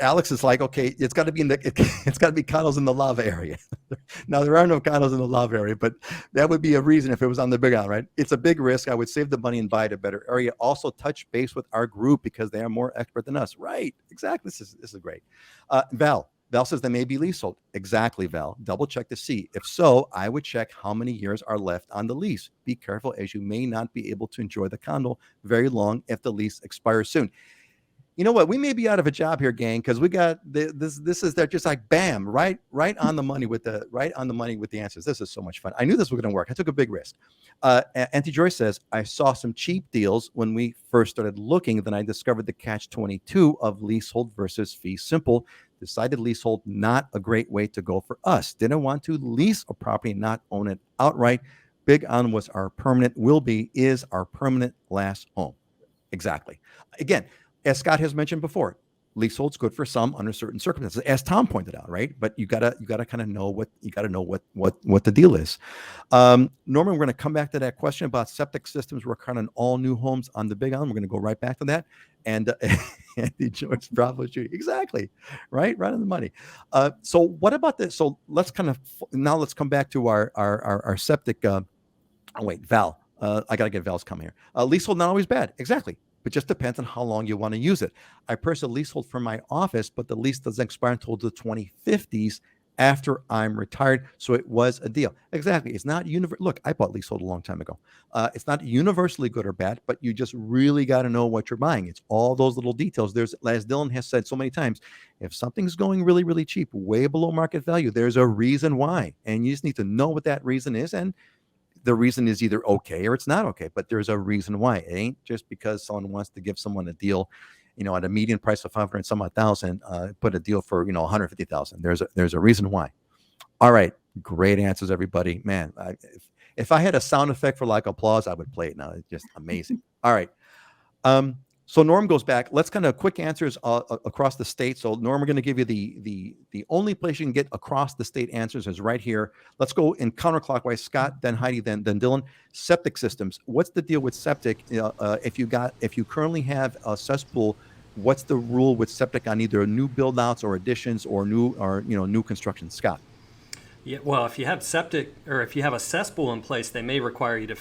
Alex is like, okay, it's got to be it's got to be condos in the lava area. Now there are no condos in the lava area, but that would be a reason if it was on the big island, right? It's a big risk. I would save the money and buy it a better area. Also touch base with our group because they are more expert than us. Right? Exactly. This is great. Val says they may be leasehold. Exactly, Val. Double check to see. If so, I would check how many years are left on the lease. Be careful as you may not be able to enjoy the condo very long if the lease expires soon. You know what? We may be out of a job here, gang, because we got this is they're just like bam, right on the money with the answers. This is so much fun. I knew this was going to work. I took a big risk. Auntie Joyce says, I saw some cheap deals when we first started looking. Then I discovered the catch-22 of leasehold versus fee simple. Decided leasehold not a great way to go for us. Didn't want to lease a property, not own it outright. Big on was our permanent, is our permanent last home. Exactly. Again, as Scott has mentioned before, leasehold's good for some under certain circumstances, as Tom pointed out, right? But you gotta kind of know what the deal is. Norman, we're going to come back to that question about septic systems. We're kind of all new homes on the Big Island. We're going to go right back to that. And Andy George, bravo, Judy. Exactly, right on the money. So what about this? So let's come back to our septic. Wait, Val. I gotta get Val's comment here. Leasehold not always bad. Exactly. But just depends on how long you want to use it. I purchased a leasehold for my office, but the lease doesn't expire until the 2050s after I'm retired. So it was a deal. Exactly. It's not Look, I bought leasehold a long time ago. It's not universally good or bad, but you just really got to know what you're buying. It's all those little details. There's, as Dylan has said so many times, if something's going really, really cheap, way below market value, there's a reason why. And you just need to know what that reason is. And the reason is either okay or it's not okay, but there's a reason why. It ain't just because someone wants to give someone a deal, at a median price of 500 some odd thousand, put a deal for, 150,000. There's a reason why. All right. Great answers, everybody. Man, if I had a sound effect for like applause, I would play it now. It's just amazing. All right. So Norm goes back. Let's kind of quick answers across the state. So Norm, we're going to give you the only place you can get across the state answers is right here. Let's go in counterclockwise. Scott, then Heidi, then Dylan. Septic systems. What's the deal with septic? If you currently have a cesspool, what's the rule with septic on either new build outs or additions or new construction? Scott. Yeah, well, if you have septic or if you have a cesspool in place, they may require you to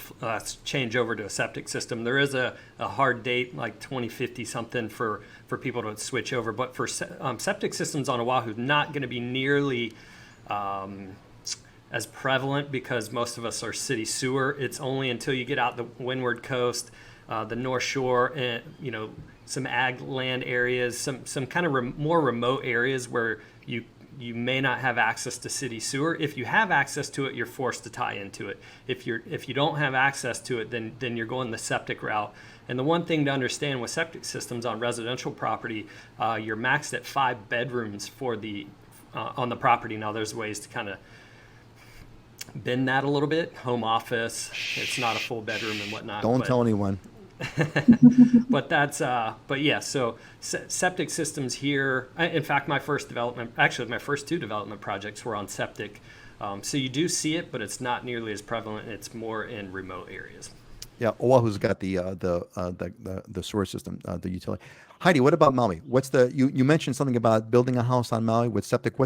change over to a septic system. There is a hard date, like 2050 something, for people to switch over. But for septic systems on Oahu, not going to be nearly as prevalent because most of us are city sewer. It's only until you get out the windward coast, the North Shore, and some ag land areas, some kind of more remote areas where you may not have access to city sewer. If you have access to it, you're forced to tie into it. If you don't have access to it, then you're going the septic route. And the one thing to understand with septic systems on residential property, you're maxed at 5 bedrooms for on the property. Now there's ways to kind of bend that a little bit. Home office, it's not a full bedroom and whatnot. Don't tell anyone. But yeah, so septic systems here. In fact, my first 2 development projects were on septic. So you do see it, but it's not nearly as prevalent. It's more in remote areas. Yeah, Oahu's got the sewer system, the utility. Heidi, what about Maui? What's you mentioned something about building a house on Maui with septic. How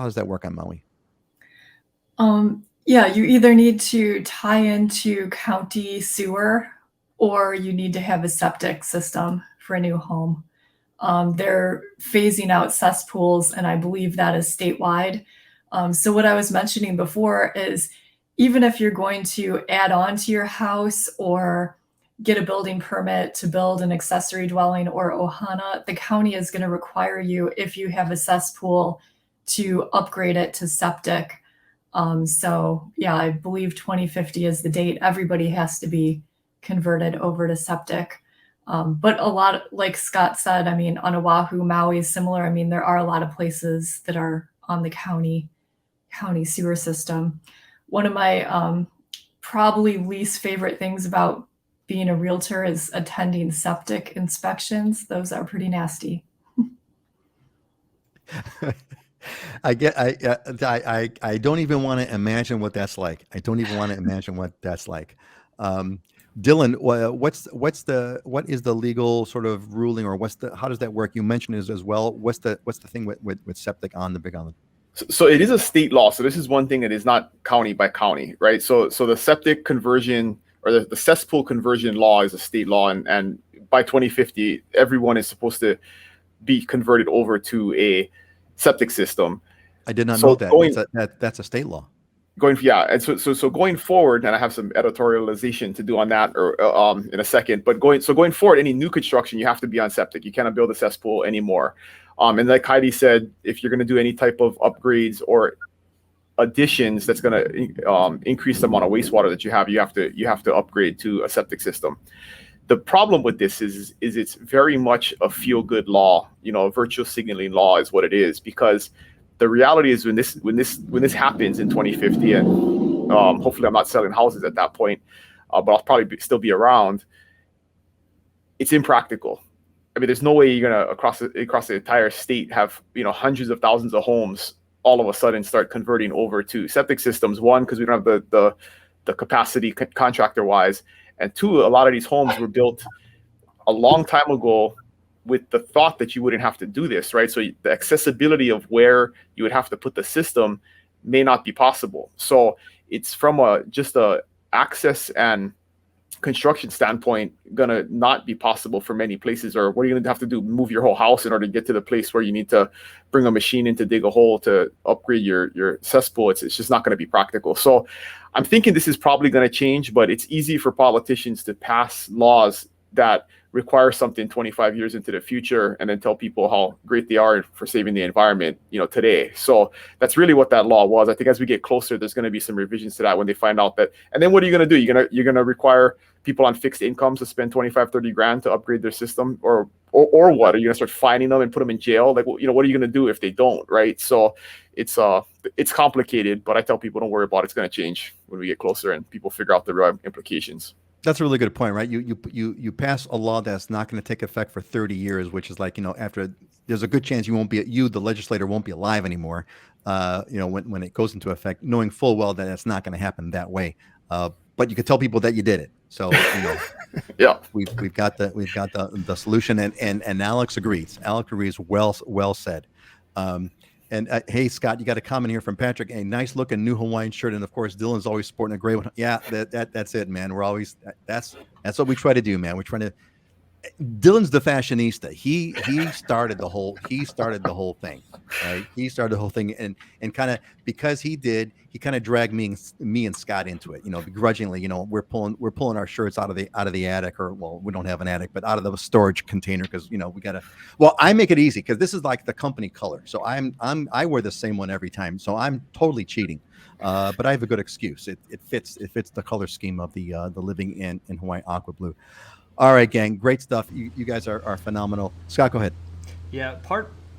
does that work on Maui? Yeah, you either need to tie into county sewer or you need to have a septic system for a new home. They're phasing out cesspools, and I believe that is statewide. So, what I was mentioning before is even if you're going to add on to your house or get a building permit to build an accessory dwelling or Ohana, the county is going to require you, if you have a cesspool, to upgrade it to septic. So yeah, I believe 2050 is the date. Everybody has to be converted over to septic. But a lot, like Scott said, I mean, on Oahu, Maui is similar. I mean, there are a lot of places that are on the county sewer system. One of my probably least favorite things about being a realtor is attending septic inspections. Those are pretty nasty. I get. I don't even want to imagine what that's like. I don't even want to imagine what that's like. Um, Dylan, what is the legal sort of ruling, or how does that work? You mentioned it as well. What's the thing with septic on the Big Island? So it is a state law. So this is one thing that is not county by county, right? So the septic conversion or the cesspool conversion law is a state law, and by 2050, everyone is supposed to be converted over to a septic system. I did not So know that. That's a state law. And so going forward, and I have some editorialization to do on that or in a second, but going forward, any new construction, you have to be on septic. You cannot build a cesspool anymore. And like Heidi said, if you're going to do any type of upgrades or additions that's going to increase the amount of wastewater that you have to upgrade to a septic system. The problem with this is it's very much a feel-good law. A virtual signaling law is what it is, because the reality is when this happens in 2050, and hopefully I'm not selling houses at that point, but I'll probably still be around. It's impractical. I mean, there's no way you're gonna across the entire state have hundreds of thousands of homes all of a sudden start converting over to septic systems. One, because we don't have the capacity contractor wise, and two, a lot of these homes were built a long time ago with the thought that you wouldn't have to do this, right? So the accessibility of where you would have to put the system may not be possible. So it's from just a access and construction standpoint gonna not be possible for many places. Or what are you gonna have to do? Move your whole house in order to get to the place where you need to bring a machine in to dig a hole to upgrade your cesspool? It's just not gonna be practical. So I'm thinking this is probably gonna change, but it's easy for politicians to pass laws that require something 25 years into the future and then tell people how great they are for saving the environment, today. So that's really what that law was. I think as we get closer, there's going to be some revisions to that when they find out that. And then what are you going to do? You're going to require people on fixed incomes to spend 25, 30 grand to upgrade their system, or what? Are you going to start fining them and put them in jail? Like, what are you going to do if they don't, right? So it's complicated, but I tell people don't worry about it. It's going to change when we get closer and people figure out the real implications. That's a really good point, right? You pass a law that's not going to take effect for 30 years, which is like, after, there's a good chance the legislator won't be alive anymore, when it goes into effect, knowing full well that it's not going to happen that way. But you can tell people that you did it. So, yeah, we've got the solution, and Alex agrees. Alex agrees. Well said. And hey, Scott, you got a comment here from Patrick. A nice looking new Hawaiian shirt, and of course, Dylan's always sporting a gray one. Yeah, that's it, man. We're always that's what we try to do, man. We're trying to. Dylan's the fashionista. He started the whole thing, right? He started the whole thing, and kind of because he kind of dragged me and Scott into it. Begrudgingly. We're pulling our shirts out of the attic, or well, we don't have an attic, but out of the storage container because we gotta. Well, I make it easy because this is like the company color, so I wear the same one every time, so I'm totally cheating. But I have a good excuse. It fits the color scheme of the living in Hawaii aqua blue. All right, gang, great stuff. You guys are phenomenal. Scott, go ahead. Yeah,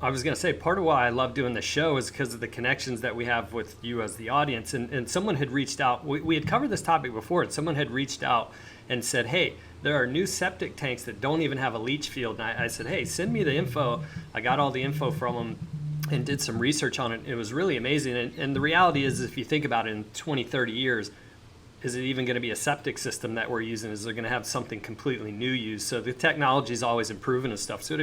I was going to say part of why I love doing the show is because of the connections that we have with you as the audience. And someone had reached out. We had covered this topic before, and someone had reached out and said, hey, there are new septic tanks that don't even have a leach field. And I said, hey, send me the info. I got all the info from them and did some research on it. It was really amazing. And the reality is, if you think about it, in 20, 30 years, is it even going to be a septic system that we're using? Is there going to have something completely new used? So the technology is always improving and stuff. So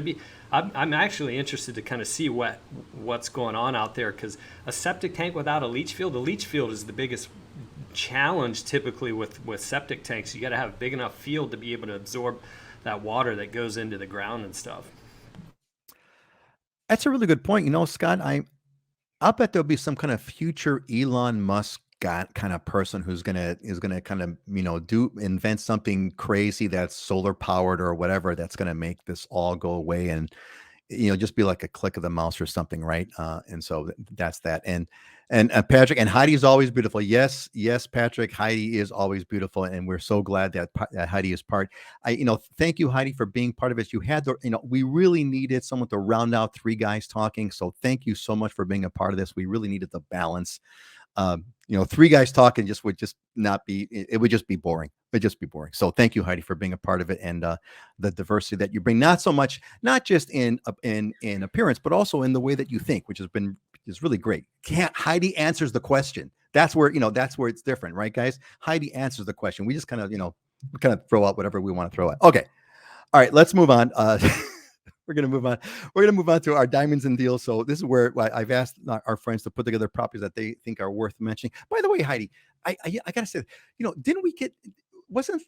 I'm actually interested to kind of see what's going on out there, because a septic tank without a leach field is the biggest challenge typically with septic tanks. You got to have a big enough field to be able to absorb that water that goes into the ground and stuff. That's a really good point. Scott, I'll bet there'll be some kind of future Elon Musk kind of person who's gonna kind of invent something crazy that's solar powered or whatever that's gonna make this all go away and just be like a click of the mouse or something, right? And so that's that. And Patrick and Heidi is always beautiful. Yes, Patrick, Heidi is always beautiful, and we're so glad that Heidi is part. Thank you, Heidi, for being part of it. You had we really needed someone to round out three guys talking. So thank you so much for being a part of this. We really needed the balance. Three guys talking would just not be, it would just be boring. It'd just be boring. So thank you, Heidi, for being a part of it and the diversity that you bring, not just in appearance, but also in the way that you think, which is really great. Heidi answers the question. That's where it's different, right, guys? Heidi answers the question. We just kind of throw out whatever we want to throw out. Okay. All right, let's move on. We're going to move on. We're going to move on to our diamonds and deals. So this is where I've asked our friends to put together properties that they think are worth mentioning. By the way, Heidi, I got to say, didn't we wasn't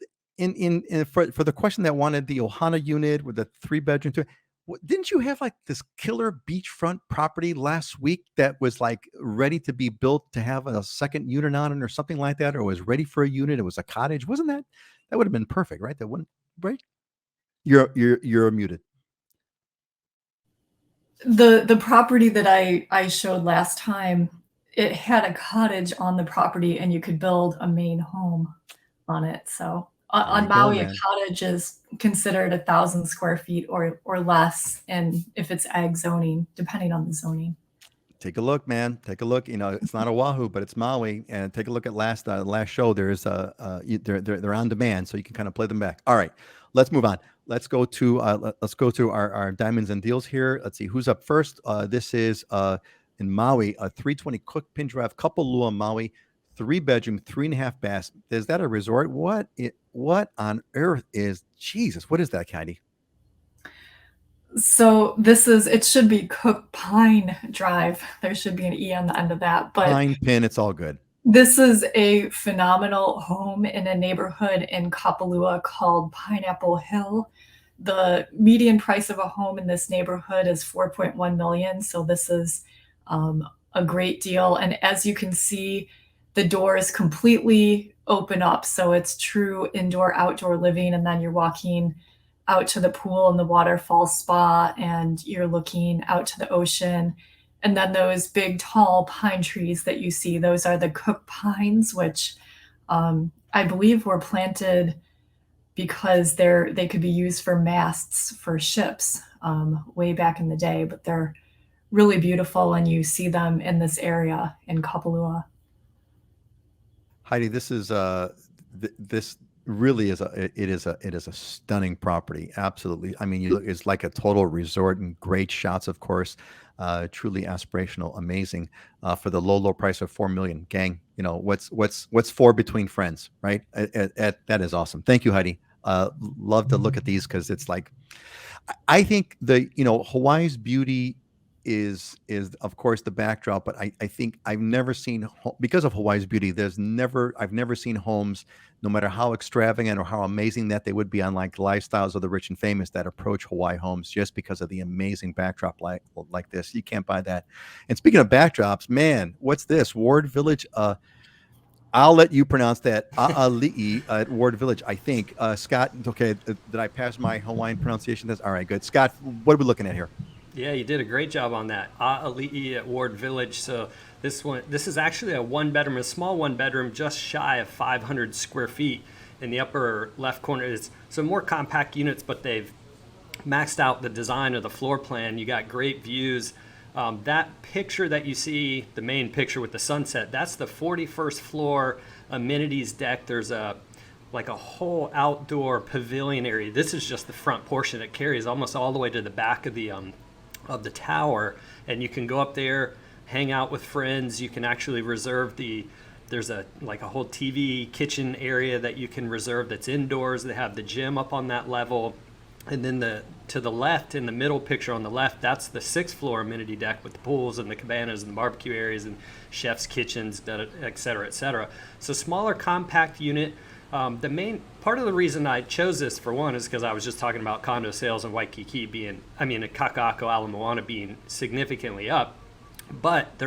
for the question that wanted the Ohana unit with the 3-bedroom, didn't you have like this killer beachfront property last week that was like ready to be built to have a second unit on it or something like that, or was ready for a unit? It was a cottage. Wasn't that would have been perfect, right? That wouldn't, right? You're muted. The property that I showed last time, it had a cottage on the property and you could build a main home on it. So on Maui, a cottage is considered 1,000 square feet or less, and if it's ag zoning, depending on the zoning. Take a look, man. Take a look. It's not Oahu, but it's Maui. And take a look at last show. There's they're on demand, so you can kind of play them back. All right, let's move on. Let's go to our diamonds and deals here. Let's see who's up first. This is in Maui, a 320 Cook Pin Drive, Kapalua, Maui, 3-bedroom, 3.5 baths. Is that a resort? What on earth is Jesus? What is that, Heidi? So it should be Cook Pine Drive. There should be an E on the end of that. But Pine Pin, it's all good. This is a phenomenal home in a neighborhood in Kapalua called Pineapple Hill. The median price of a home in this neighborhood is $4.1 million. So this is a great deal. And as you can see, the doors completely open up. So it's true indoor-outdoor living. And then you're walking out to the pool and the waterfall spa, and you're looking out to the ocean. And then those big, tall pine trees that you see, those are the Cook pines, which I believe were planted because they could be used for masts for ships way back in the day. But they're really beautiful, and you see them in this area in Kapalua. Heidi, this is this really is a stunning property. Absolutely. I mean, it's like a total resort and great shots, of course. Truly aspirational, amazing. For the low price of $4 million, gang. What's four between friends, right? That is awesome. Thank you, Heidi. Love to look at these because it's like, I think Hawaii's beauty is of course the backdrop, but I think I've never seen, because of Hawaii's beauty, I've never seen homes, no matter how extravagant or how amazing that they would be, on like lifestyles of the rich and famous, that approach Hawaii homes just because of the amazing backdrop like this. You can't buy that. And speaking of backdrops, man, what's this? Ward Village. I'll let you pronounce that. Aalii at Ward Village, I think. Scott, okay, did I pass my Hawaiian pronunciation test? All right, good. Scott, what are we looking at here? Yeah, you did a great job on that. Aalii at Ward Village. So this is actually a small one bedroom, just shy of 500 square feet. In the upper left corner is some more compact units, but they've maxed out the design of the floor plan. You got great views. That picture that you see, the main picture with the sunset, that's the 41st floor amenities deck. There's a whole outdoor pavilion area. This is just the front portion. It carries almost all the way to the back of the tower, and you can go up there, hang out with friends. You can actually reserve there's a whole TV kitchen area that you can reserve that's indoors. They have the gym up on that level. And then to the left, in the middle picture on the left, that's the 6th floor amenity deck with the pools and the cabanas and the barbecue areas and chef's kitchens, et cetera, et cetera. So smaller, compact unit. The main part of the reason I chose this, for one, is because I was just talking about condo sales in Waikiki Kakaako, Moana being significantly up. But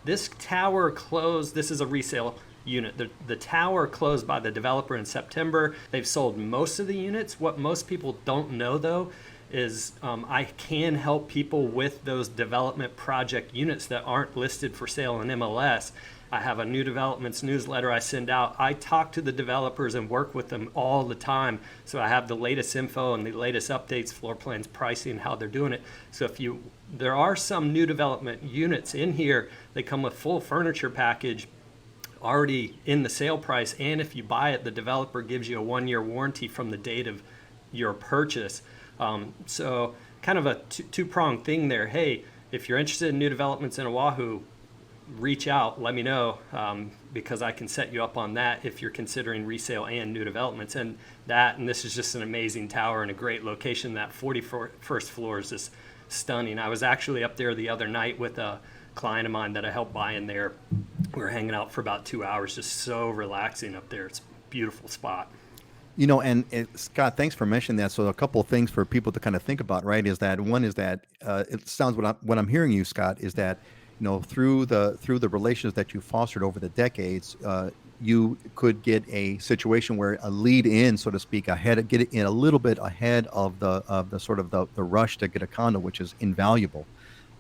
this tower closed. This is a resale unit. The tower closed by the developer in September. They've sold most of the units. What most people don't know, though, is I can help people with those development project units that aren't listed for sale in MLS. I have a new developments newsletter I send out. I talk to the developers and work with them all the time. So I have the latest info and the latest updates, floor plans, pricing, how they're doing it. So there are some new development units in here. They come with full furniture package already in the sale price, and if you buy it, the developer gives you a 1-year warranty from the date of your purchase. So kind of a two-pronged thing there. Hey, if you're interested in new developments in Oahu, reach out, let me know, because I can set you up on that if you're considering resale and new developments. And this is just an amazing tower and a great location. That 41st floor is just stunning. I was actually up there the other night with a client of mine that I helped buy in there. We were hanging out for about 2 hours, just so relaxing up there. It's a beautiful spot. Scott, thanks for mentioning that. So a couple of things for people to kind of think about, right? Is that one is that it sounds what I'm hearing you, Scott, is that through the relations that you fostered over the decades, you could get a situation where a lead in, so to speak, get it in a little bit ahead of the sort of the rush to get a condo, which is invaluable.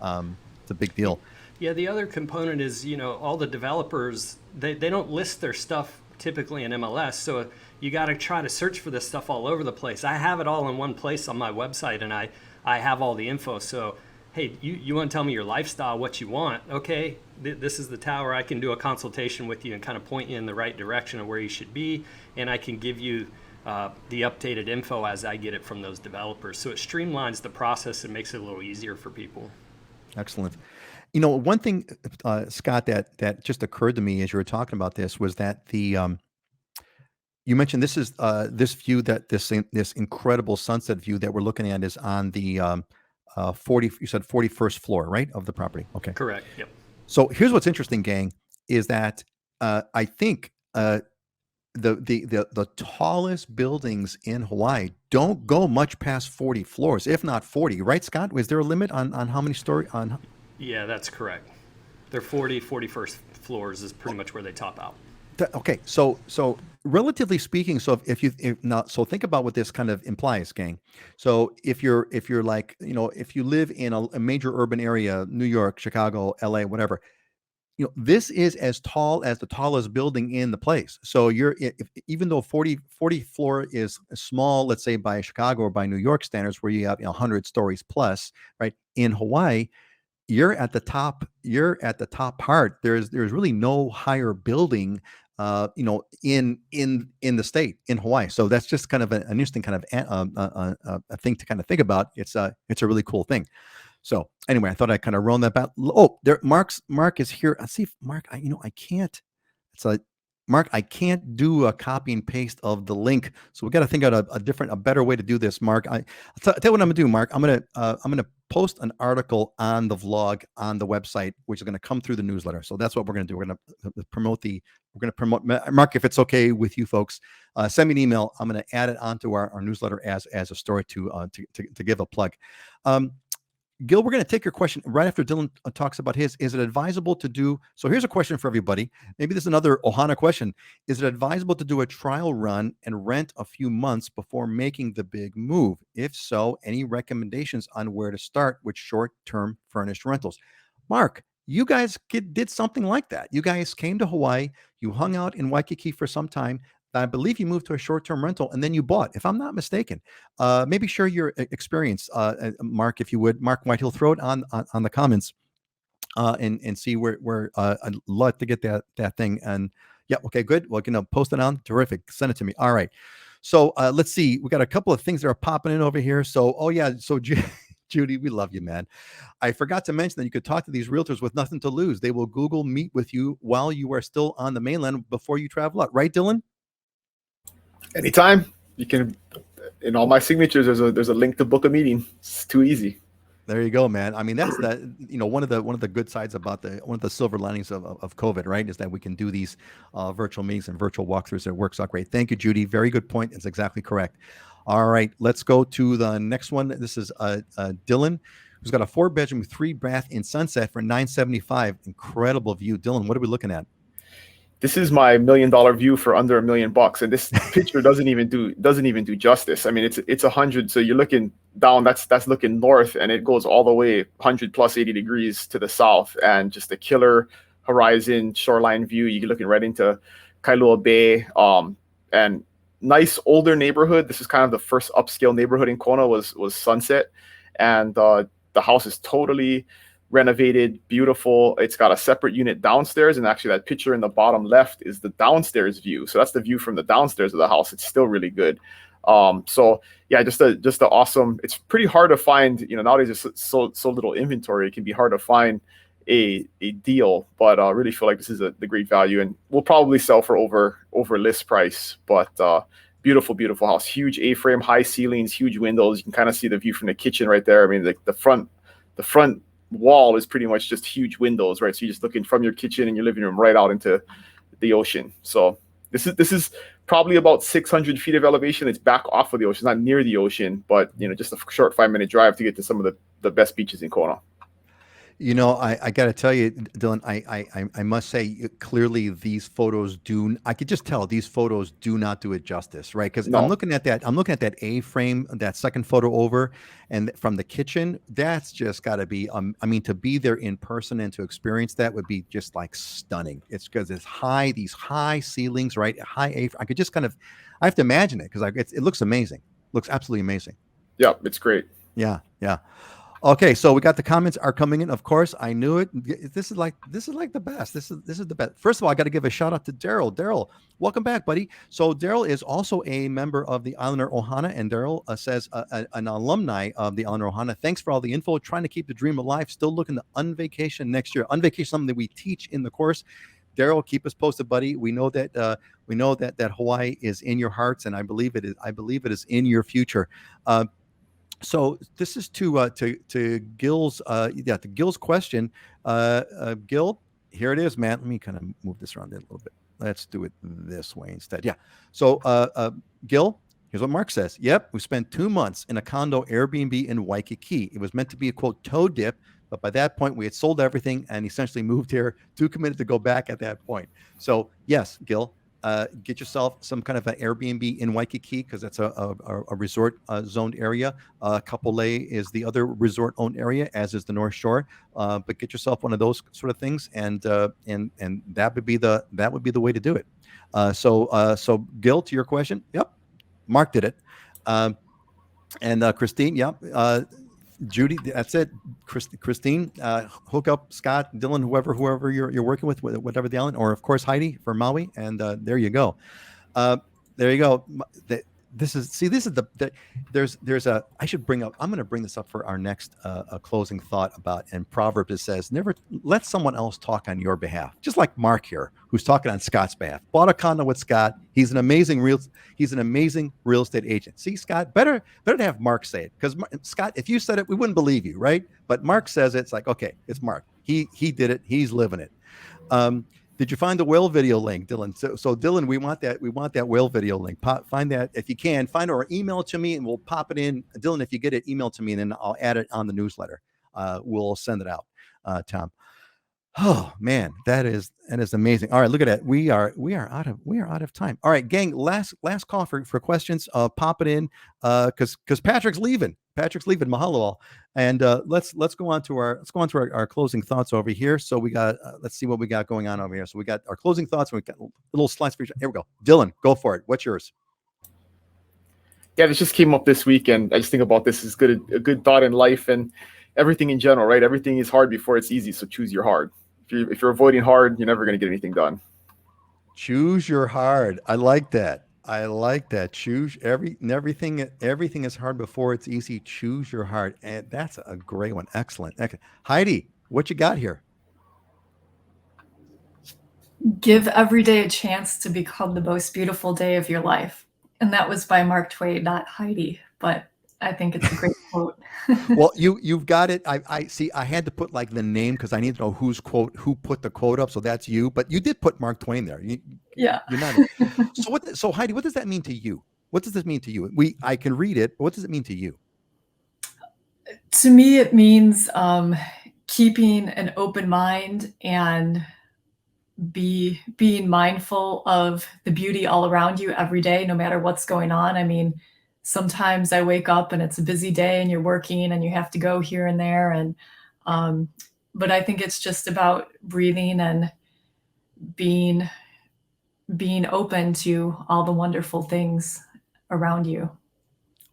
It's a big deal. Yeah, the other component is, all the developers, they don't list their stuff typically in MLS, so you got to try to search for this stuff all over the place. I have it all in one place on my website, and I have all the info. So, hey, you want to tell me your lifestyle, what you want? Okay, this is the tower. I can do a consultation with you and kind of point you in the right direction of where you should be, and I can give you the updated info as I get it from those developers. So it streamlines the process and makes it a little easier for people. Excellent. One thing, Scott, that just occurred to me as you were talking about this was that you mentioned this is this view, that this incredible sunset view that we're looking at is on the you said 41st floor, right, of the property. Okay. Correct. Yep. So here's what's interesting, gang, is that I think the tallest buildings in Hawaii don't go much past 40 floors, if not 40, right, Scott? Is there a limit on how many story on? Yeah, that's correct. They're 41st floors is pretty much where they top out. Okay, so relatively speaking, so so think about what this kind of implies, gang. So if you're like, if you live in a major urban area, New York, Chicago, LA, whatever, this is as tall as the tallest building in the place. So even though 40 floor is small, let's say by Chicago or by New York standards, where you have 100 stories plus, right? In Hawaii, you're at the top part. There's really no higher building in the state, in Hawaii. So that's just kind of an interesting kind of a thing to kind of think about. It's a really cool thing. So anyway, I thought I'd kind of run that back. Oh, there, Mark is here. Let's see if Mark, I can't. Mark, I can't do a copy and paste of the link, so we got to think out a better way to do this. Mark, I'll tell you what I'm gonna do. Mark, I'm gonna post an article on the vlog on the website, which is gonna come through the newsletter. So that's what we're gonna do. We're gonna promote. Mark, if it's okay with you folks, send me an email. I'm gonna add it onto our newsletter as a story to give a plug. Gil, we're going to take your question right after Dylan talks about his. Is it advisable to do? So here's a question for everybody. Maybe this is another Ohana question. Is it advisable to do a trial run and rent a few months before making the big move? If so, any recommendations on where to start with short-term furnished rentals? Mark, you guys did something like that. You guys came to Hawaii. You hung out in Waikiki for some time. I believe you moved to a short-term rental and then you bought, if I'm not mistaken. Maybe share your experience, Mark, if you would. Mark White, he'll throw it on the comments and see where I'd love to get that thing. And yeah, okay, good. Well, post it on. Terrific. Send it to me. All right. So let's see. We got a couple of things that are popping in over here. So, oh yeah. So Judy, we love you, man. I forgot to mention that you could talk to these realtors with nothing to lose. They will Google Meet with you while you are still on the mainland before you travel out. Right, Dylan? Anytime. You can in all my signatures, there's a link to book a meeting. It's too easy. There you go, man. I mean, that's one of the good sides about one of the silver linings of COVID, right? Is that we can do these virtual meetings and virtual walkthroughs. It works out great. Thank you, Judy. Very good point. It's exactly correct. All right, let's go to the next one. This is Dylan, who's got a 4-bedroom, 3-bath in Sunset for $975. Incredible view. Dylan, what are we looking at? This is my $1 million view for under $1 million, and this picture doesn't even do justice. I mean, it's 100, so you're looking down. That's looking north, and it goes all the way 100 plus 80 degrees to the south, and just a killer horizon shoreline view. You're looking right into Kailua Bay, and nice older neighborhood. This is kind of the first upscale neighborhood in Kona was Sunset, and the house is totally renovated, beautiful. It's got a separate unit downstairs, and actually that picture in the bottom left is the downstairs view. So that's the view from the downstairs of the house. It's still really good. So yeah, just a awesome. It's pretty hard to find. Nowadays there's so little inventory. It can be hard to find a deal, but I really feel like this is the great value, and we'll probably sell for over list price. But beautiful house, huge A-frame, high ceilings, huge windows. You can kind of see the view from the kitchen right there. I mean, the front wall is pretty much just huge windows, right? So you're just looking from your kitchen and your living room right out into the ocean. So this is probably about 600 feet of elevation. It's back off of the ocean, not near the ocean, but just a short 5-minute drive to get to some of the best beaches in Kona. I got to tell you, Dylan, I must say clearly these photos I could just tell these photos do not do it justice, right? Because No. I'm looking at that A-frame, that second photo over, and from the kitchen, that's just got to be, I mean, to be there in person and to experience that would be just like stunning. It's because these high ceilings, right? High A-frame. I could just I have to imagine it because it looks amazing. Looks absolutely amazing. Yeah, it's great. Yeah. Okay, so we got the comments are coming in. Of course, I knew it. This is like the best. This is the best. First of all, I got to give a shout out to Daryl. Daryl, welcome back, buddy. So Daryl is also a member of the Islander Ohana, and Daryl says an alumni of the Islander Ohana. Thanks for all the info. Trying to keep the dream alive. Still looking to unvacation next year. Unvacation, something that we teach in the course. Daryl, keep us posted, buddy. We know that Hawaii is in your hearts, and I believe it is. I believe it is in your future. So this is to Gil's to Gil's question. Gil, here it is, man. Let me kind of move this around a little bit. Let's do it this way instead. Yeah. So Gil, here's what Mark says. Yep, we spent 2 months in a condo Airbnb in Waikiki. It was meant to be a quote toe dip, but by that point we had sold everything and essentially moved here. Too committed to go back at that point. So yes, Gil. Get yourself some kind of an Airbnb in Waikiki because that's a resort zoned area. Kapolei is the other resort owned area, as is the North Shore. But get yourself one of those sort of things, and that would be the way to do it. So Gil, to your question, yep, Mark did it, and Christine, yep. Judy, that's it. Christine, hook up Scott, Dylan, whoever you're working with, whatever the island, or of course Heidi for Maui, and there you go. There you go. There's a. I should bring up. I'm going to bring this up for our next closing thought about. And Proverbs it says, never let someone else talk on your behalf. Just like Mark here, who's talking on Scott's behalf. Bought a condo with Scott. He's an amazing real estate agent. See, Scott, better to have Mark say it, because Scott, if you said it, we wouldn't believe you, right? But Mark says it, it's like, okay, it's Mark. He did it. He's living it. Did you find the whale video link, Dylan? So Dylan, we want that whale video link. Find that if you can. Find it or email it to me, and we'll pop it in. Dylan, if you get it, email it to me, and then I'll add it on the newsletter. We'll send it out, Tom. Oh man, that is amazing. All right, look at that. We are out of time. All right, gang. Last call for questions. Pop it in because Patrick's leaving. Mahalo all. And let's go on to our closing thoughts over here. So we got let's see what we got going on over here. So we got our closing thoughts. And we got a little slice for each. Here we go. Dylan, go for it. What's yours? Yeah, this just came up this week, and I just think about this as a good thought in life and everything in general, right? Everything is hard before it's easy. So choose your hard. If you're avoiding hard, you're never going to get anything done. Choose your hard. I like that. Choose everything is hard before it's easy. Choose your hard. And that's a great one. Excellent. Heidi, what you got here? Give every day a chance to become the most beautiful day of your life. And that was by Mark Twain, not Heidi, but I think it's a great quote. Well, you've got it. I see. I had to put like the name because I need to know who put the quote up. So that's you, but you did put Mark Twain there. Yeah. You're not. So Heidi, what does that mean to you? What does this mean to you? I can read it, but what does it mean to you? To me, it means keeping an open mind and being mindful of the beauty all around you every day, no matter what's going on. I mean, sometimes I wake up and it's a busy day and you're working and you have to go here and there. And, but I think it's just about breathing and being open to all the wonderful things around you,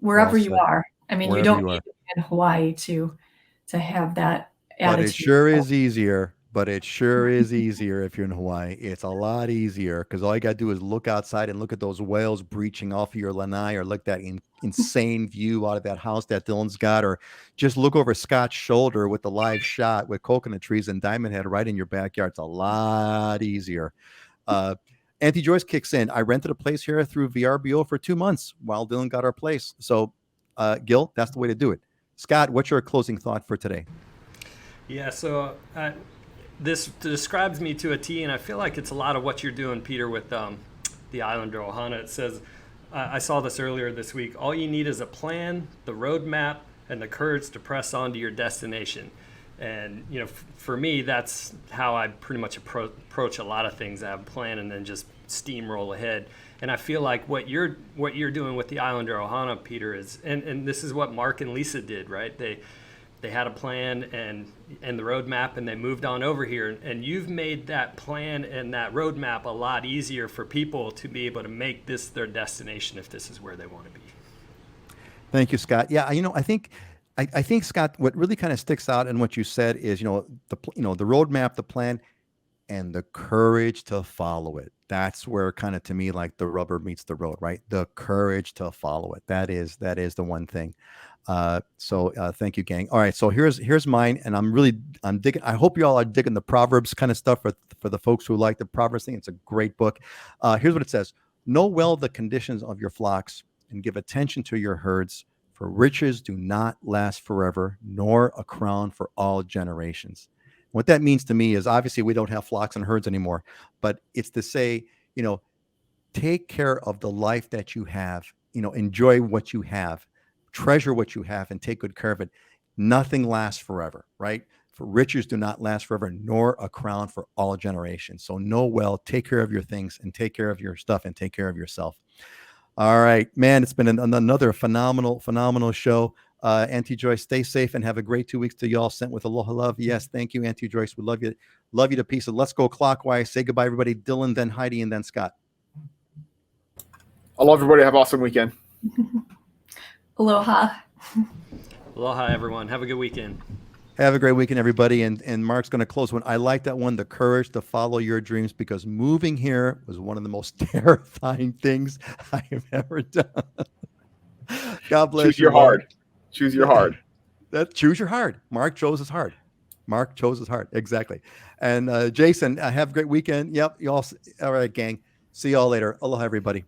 wherever you are. I mean, you don't need to be in Hawaii to have that attitude. But it sure is easier. But it sure is easier if you're in Hawaii. It's a lot easier because all you got to do is look outside and look at those whales breaching off of your lanai, or look that insane view out of that house that Dylan's got, or just look over Scott's shoulder with the live shot with coconut trees and Diamond Head right in your backyard. It's a lot easier. Auntie Joyce kicks in. I rented a place here through VRBO for 2 months while Dylan got our place. So, Gil, that's the way to do it. Scott, what's your closing thought for today? Yeah, so this describes me to a T, and I feel like it's a lot of what you're doing, Peter, with the Islander Ohana. It says, I saw this earlier this week, all you need is a plan, the roadmap, and the courage to press on to your destination. And, you know, for me, that's how I pretty much approach a lot of things. I have a plan and then just steamroll ahead. And I feel like what you're doing with the Islander Ohana, Peter, is, and this is what Mark and Lisa did, right? They had a plan and the roadmap, and they moved on over here. And you've made that plan and that roadmap a lot easier for people to be able to make this their destination if this is where they want to be. Thank you, Scott. Yeah, I think Scott, what really kind of sticks out in what you said is, the roadmap, the plan, and the courage to follow it. That's where kind of, to me, like the rubber meets the road, right? The courage to follow it. That is the one thing. So thank you, gang. All right, so here's mine, and I'm digging. I hope you all are digging the Proverbs kind of stuff for the folks who like the Proverbs thing. It's a great book. Here's what it says: know well the conditions of your flocks and give attention to your herds, for riches do not last forever, nor a crown for all generations. What that means to me is, obviously we don't have flocks and herds anymore, but it's to say, take care of the life that you have, enjoy what you have, treasure what you have, and take good care of it. Nothing lasts forever, right? For riches do not last forever, nor a crown for all generations. So know well, take care of your things and take care of your stuff and take care of yourself. All right, man, it's been another phenomenal show. Auntie Joyce, stay safe and have a great 2 weeks to y'all. Sent with aloha love. Yes, thank you, Auntie Joyce. We love you to pieces. Let's go clockwise. Say goodbye, everybody. Dylan, then Heidi, and then Scott. I love everybody. Have an awesome weekend. Aloha. Aloha, everyone. Have a good weekend. Have a great weekend, everybody. And Mark's going to close one. I like that one, the courage to follow your dreams, because moving here was one of the most terrifying things I have ever done. God bless you. Choose your hard. Choose your hard. Choose your hard. Mark chose his hard. Mark chose his hard. Exactly. And Jason, have a great weekend. Yep. You all right, gang. See y'all later. Aloha, everybody.